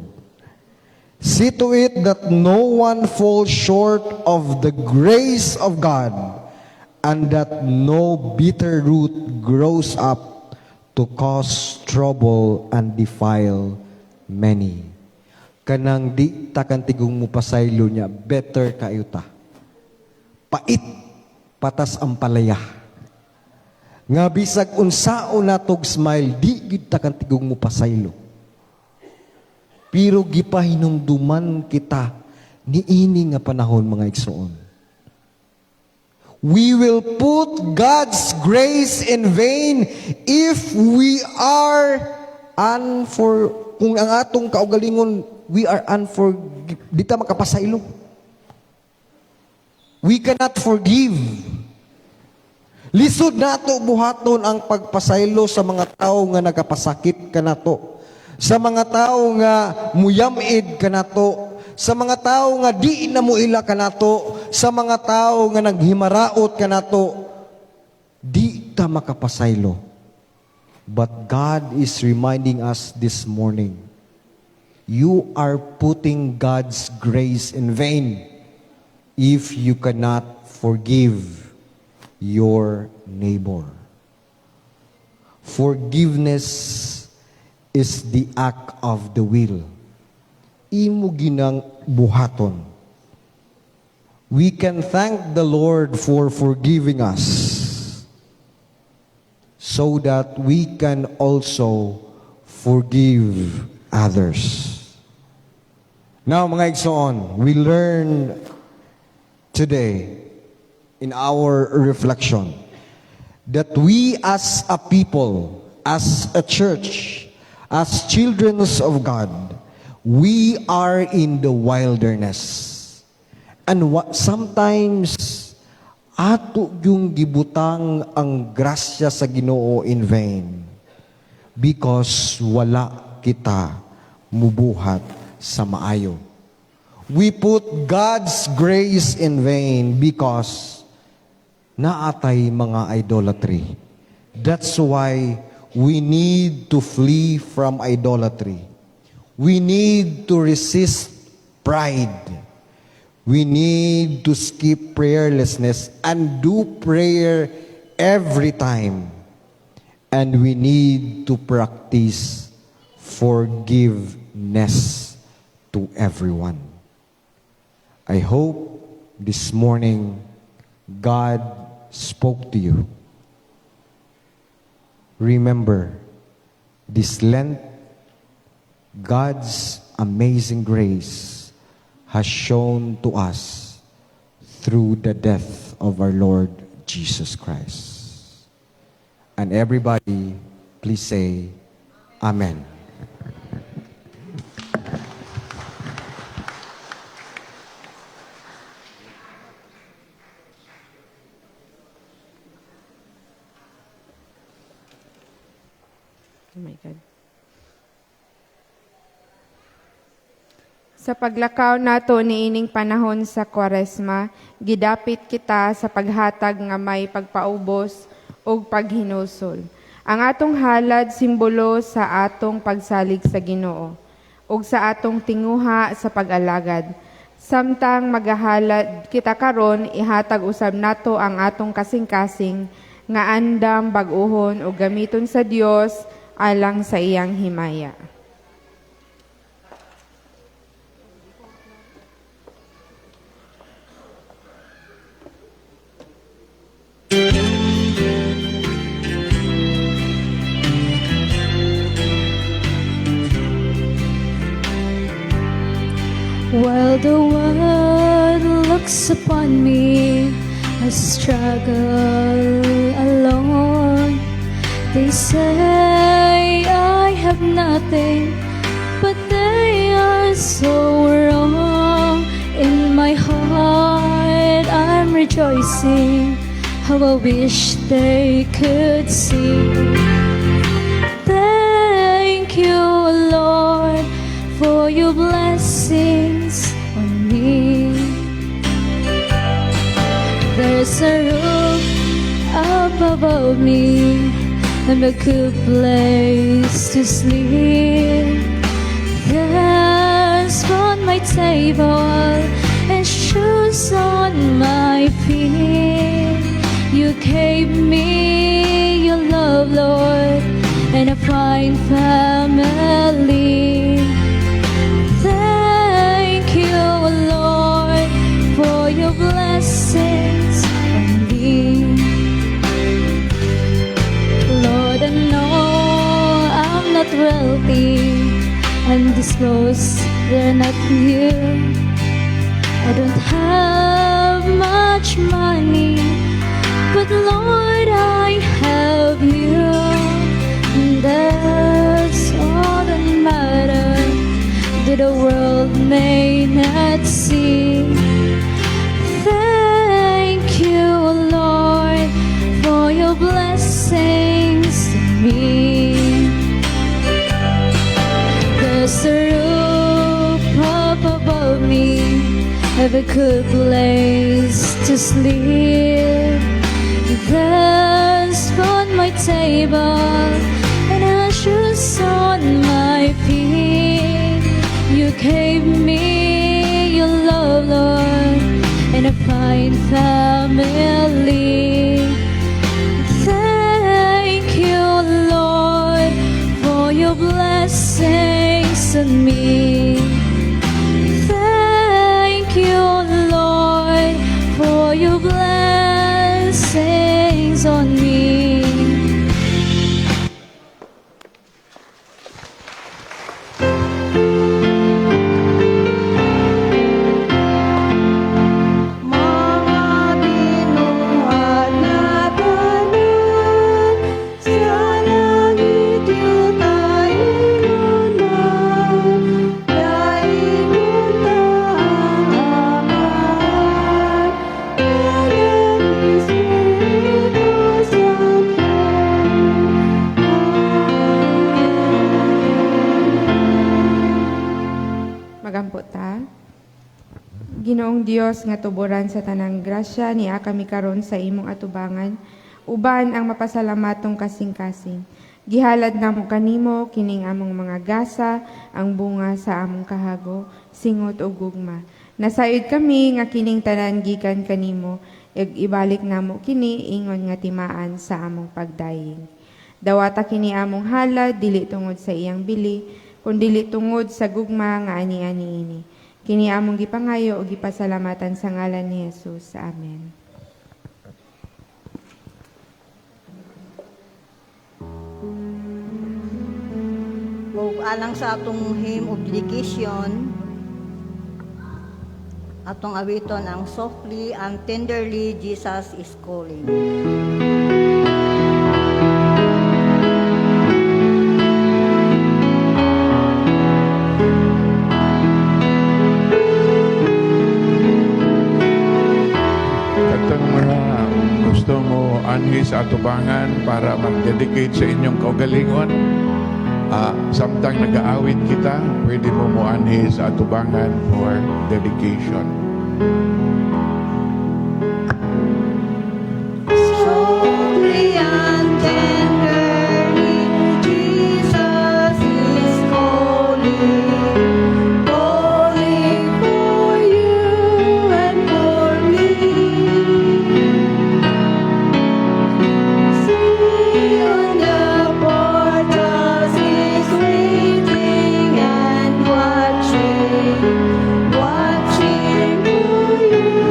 See to it that no one falls short of the grace of God, and that no bitter root grows up to cause trouble and defile many." Kanang di takantigong mo pasaylo niya, better kayo ta. Pait, patas ang palaya. Nga bisag unsaon natog smile, di gid takantigong mo pasaylo. Pero gipahinumduman kita ni ini nga panahon mga igsoon. We will put God's grace in vain if we are kung ang atong kaugalingon, we are di ta makapasaylo. We cannot forgive. Lisod nato buhaton ang pagpasaylo sa mga tao nga nagapasakit kanato. Sa mga tao nga muyamid kanato. Sa mga tao nga di na muila kanato, sa mga tao nga naghimaraot kanato, di ta makapasaylo. But God is reminding us this morning, you are putting God's grace in vain if you cannot forgive your neighbor. Forgiveness is the act of the will. Imo ginang buhaton. We can thank the Lord for forgiving us so that we can also forgive others. Now, mga igsoon, we learn today in our reflection that we as a people, as a church, as children of God, we are in the wilderness. And sometimes, ato yung gibutang ang grasya sa Ginoo in vain because wala kita mubuhat sa maayo. We put God's grace in vain because naatay mga idolatry. That's why we need to flee from idolatry. We need to resist pride. We need to skip prayerlessness and do prayer every time. And we need to practice forgiveness to everyone. I hope this morning God spoke to you. Remember, this Lent, God's amazing grace has shown to us through the death of our Lord Jesus Christ. And everybody, please say, Amen. Oh my God. Sa paglakaw nato niining panahon sa Kwaresma, gidapit kita sa paghatag nga may pagpaubos o paghinusol. Ang atong halad simbolo sa atong pagsalig sa Ginoo ug sa atong tinguha sa pag-alagad. Samtang magahalad kita karon, ihatag usab nato ang atong kasing-kasing nga andam bag-ohon o gamiton sa Dios alang sa iyang himaya. While the world looks upon me, I struggle alone. They say I have nothing, but they are so wrong. In my heart I'm rejoicing, how I wish they could see. Thank you, Lord, for your blessings on me. There's a roof up above me and a good place to sleep. There's food on my table and shoes on my feet. You gave me your love, Lord, and a fine family. Thank you, Lord, for your blessings on me. Lord, I know I'm not wealthy, and these clothes, they're not new. I don't have have much money, but Lord, I have you. That's all that matters, that the world may not see. Thank you, Lord, for your blessings to me. There's a roof up above me, have a good place to sleep. There's food on my table and shoes on my feet. You gave me your love, Lord, and a fine family. Thank you, Lord, for your blessings on me. Thank you, Lord, for your blessings on me. Mga binuhat na tanan, sa langit yun tayo naman. Dahil punta ang amahan, Kailan Espiritu Santo. Magampo ta. Ginoong Dios nga tuburan sa tanang grasya niya kami karon sa imong atubangan, uban ang mapasalamatong kasing-kasing. Gihalad namo kanimo kining among mga gasa, ang bunga sa among kahago, singot ug gugma. Nasayod kami nga kining tanan gikan kanimo, ibalik namo kini ingon nga timaan sa among pagdayeg. Dawata kini among halad dili tungod sa iyang bili, kundi tungod sa gugma nga ani-ani ini. Kini among gipangayo o gipasalamatan sa ngalan ni Jesus. Amen. Ug alang sa atong hymn of dedication, atong awiton ang Softly and Tenderly Jesus is Calling. Katong mga gusto mo anhi sa atubangan para mag-dedicate sa inyong kaugalingon, samtang nag-aawit kita, pwede mo anhi sa atubangan for dedication. Softly and tenderly, Jesus is calling, calling for you and for me. See on the portals is waiting and watching, watching for you.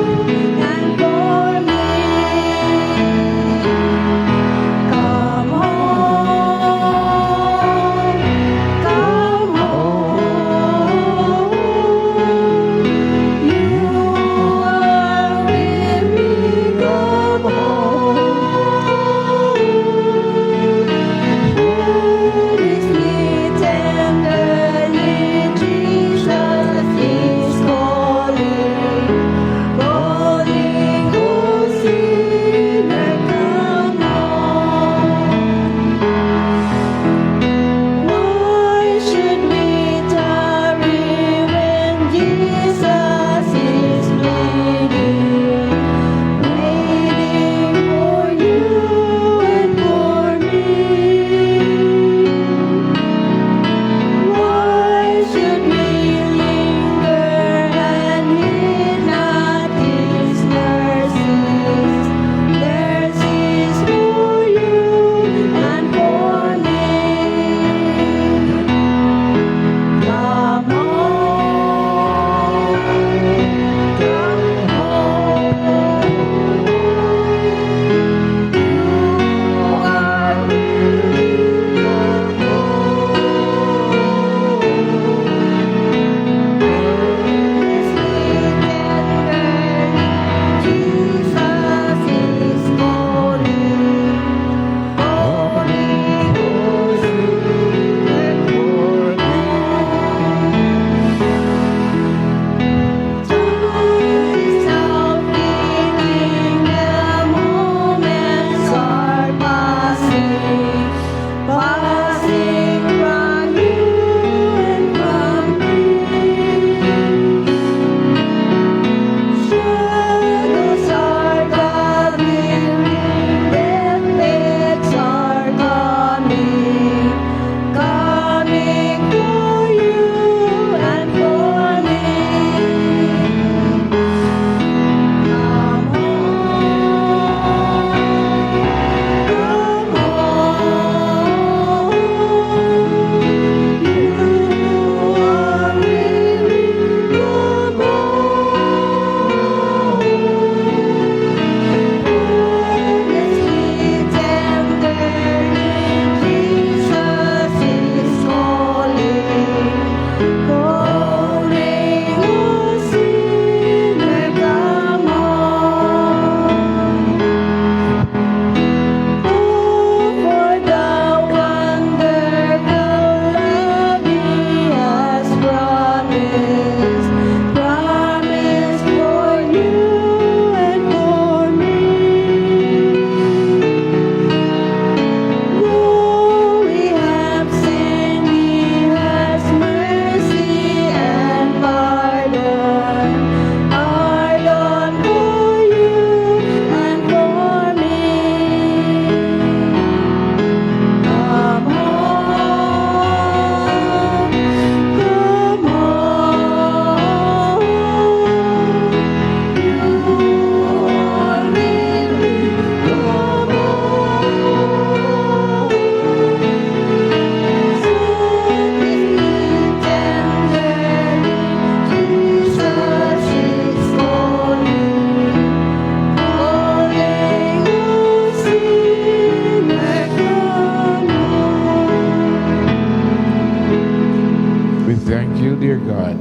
you, dear God,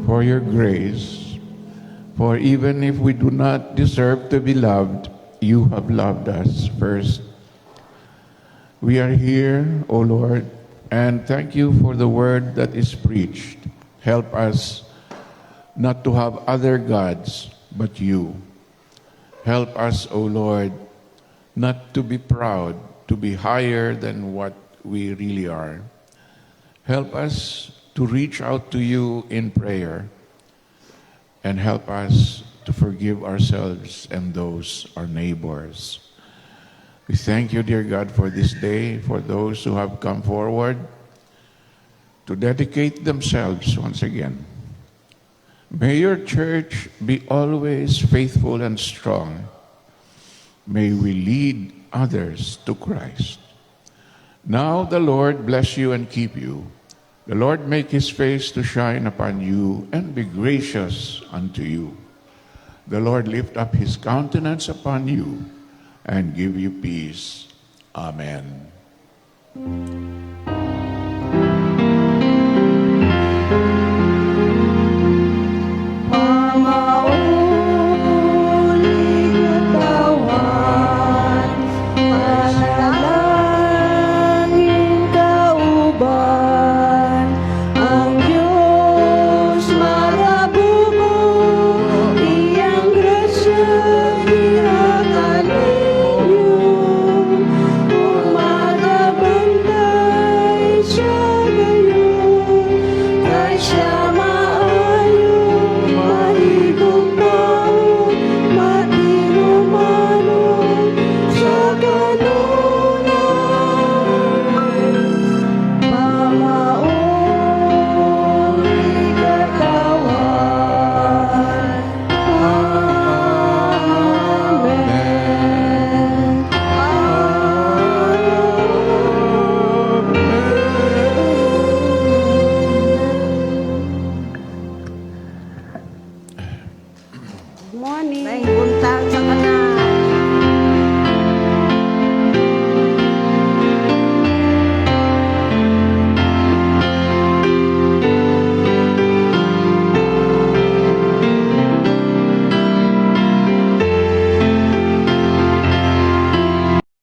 for your grace. For even if we do not deserve to be loved, you have loved us first. We are here, O Lord, and thank you for the word that is preached. Help us not to have other gods but you. Help us, O Lord, not to be proud, to be higher than what we really are. Help us to reach out to you in prayer, and help us to forgive ourselves and those, our neighbors. We thank you, dear God, for this day, for those who have come forward to dedicate themselves once again. May your church be always faithful and strong. May we lead others to Christ. Now the Lord bless you and keep you. The Lord make his face to shine upon you and be gracious unto you. The Lord lift up his countenance upon you and give you peace. Amen.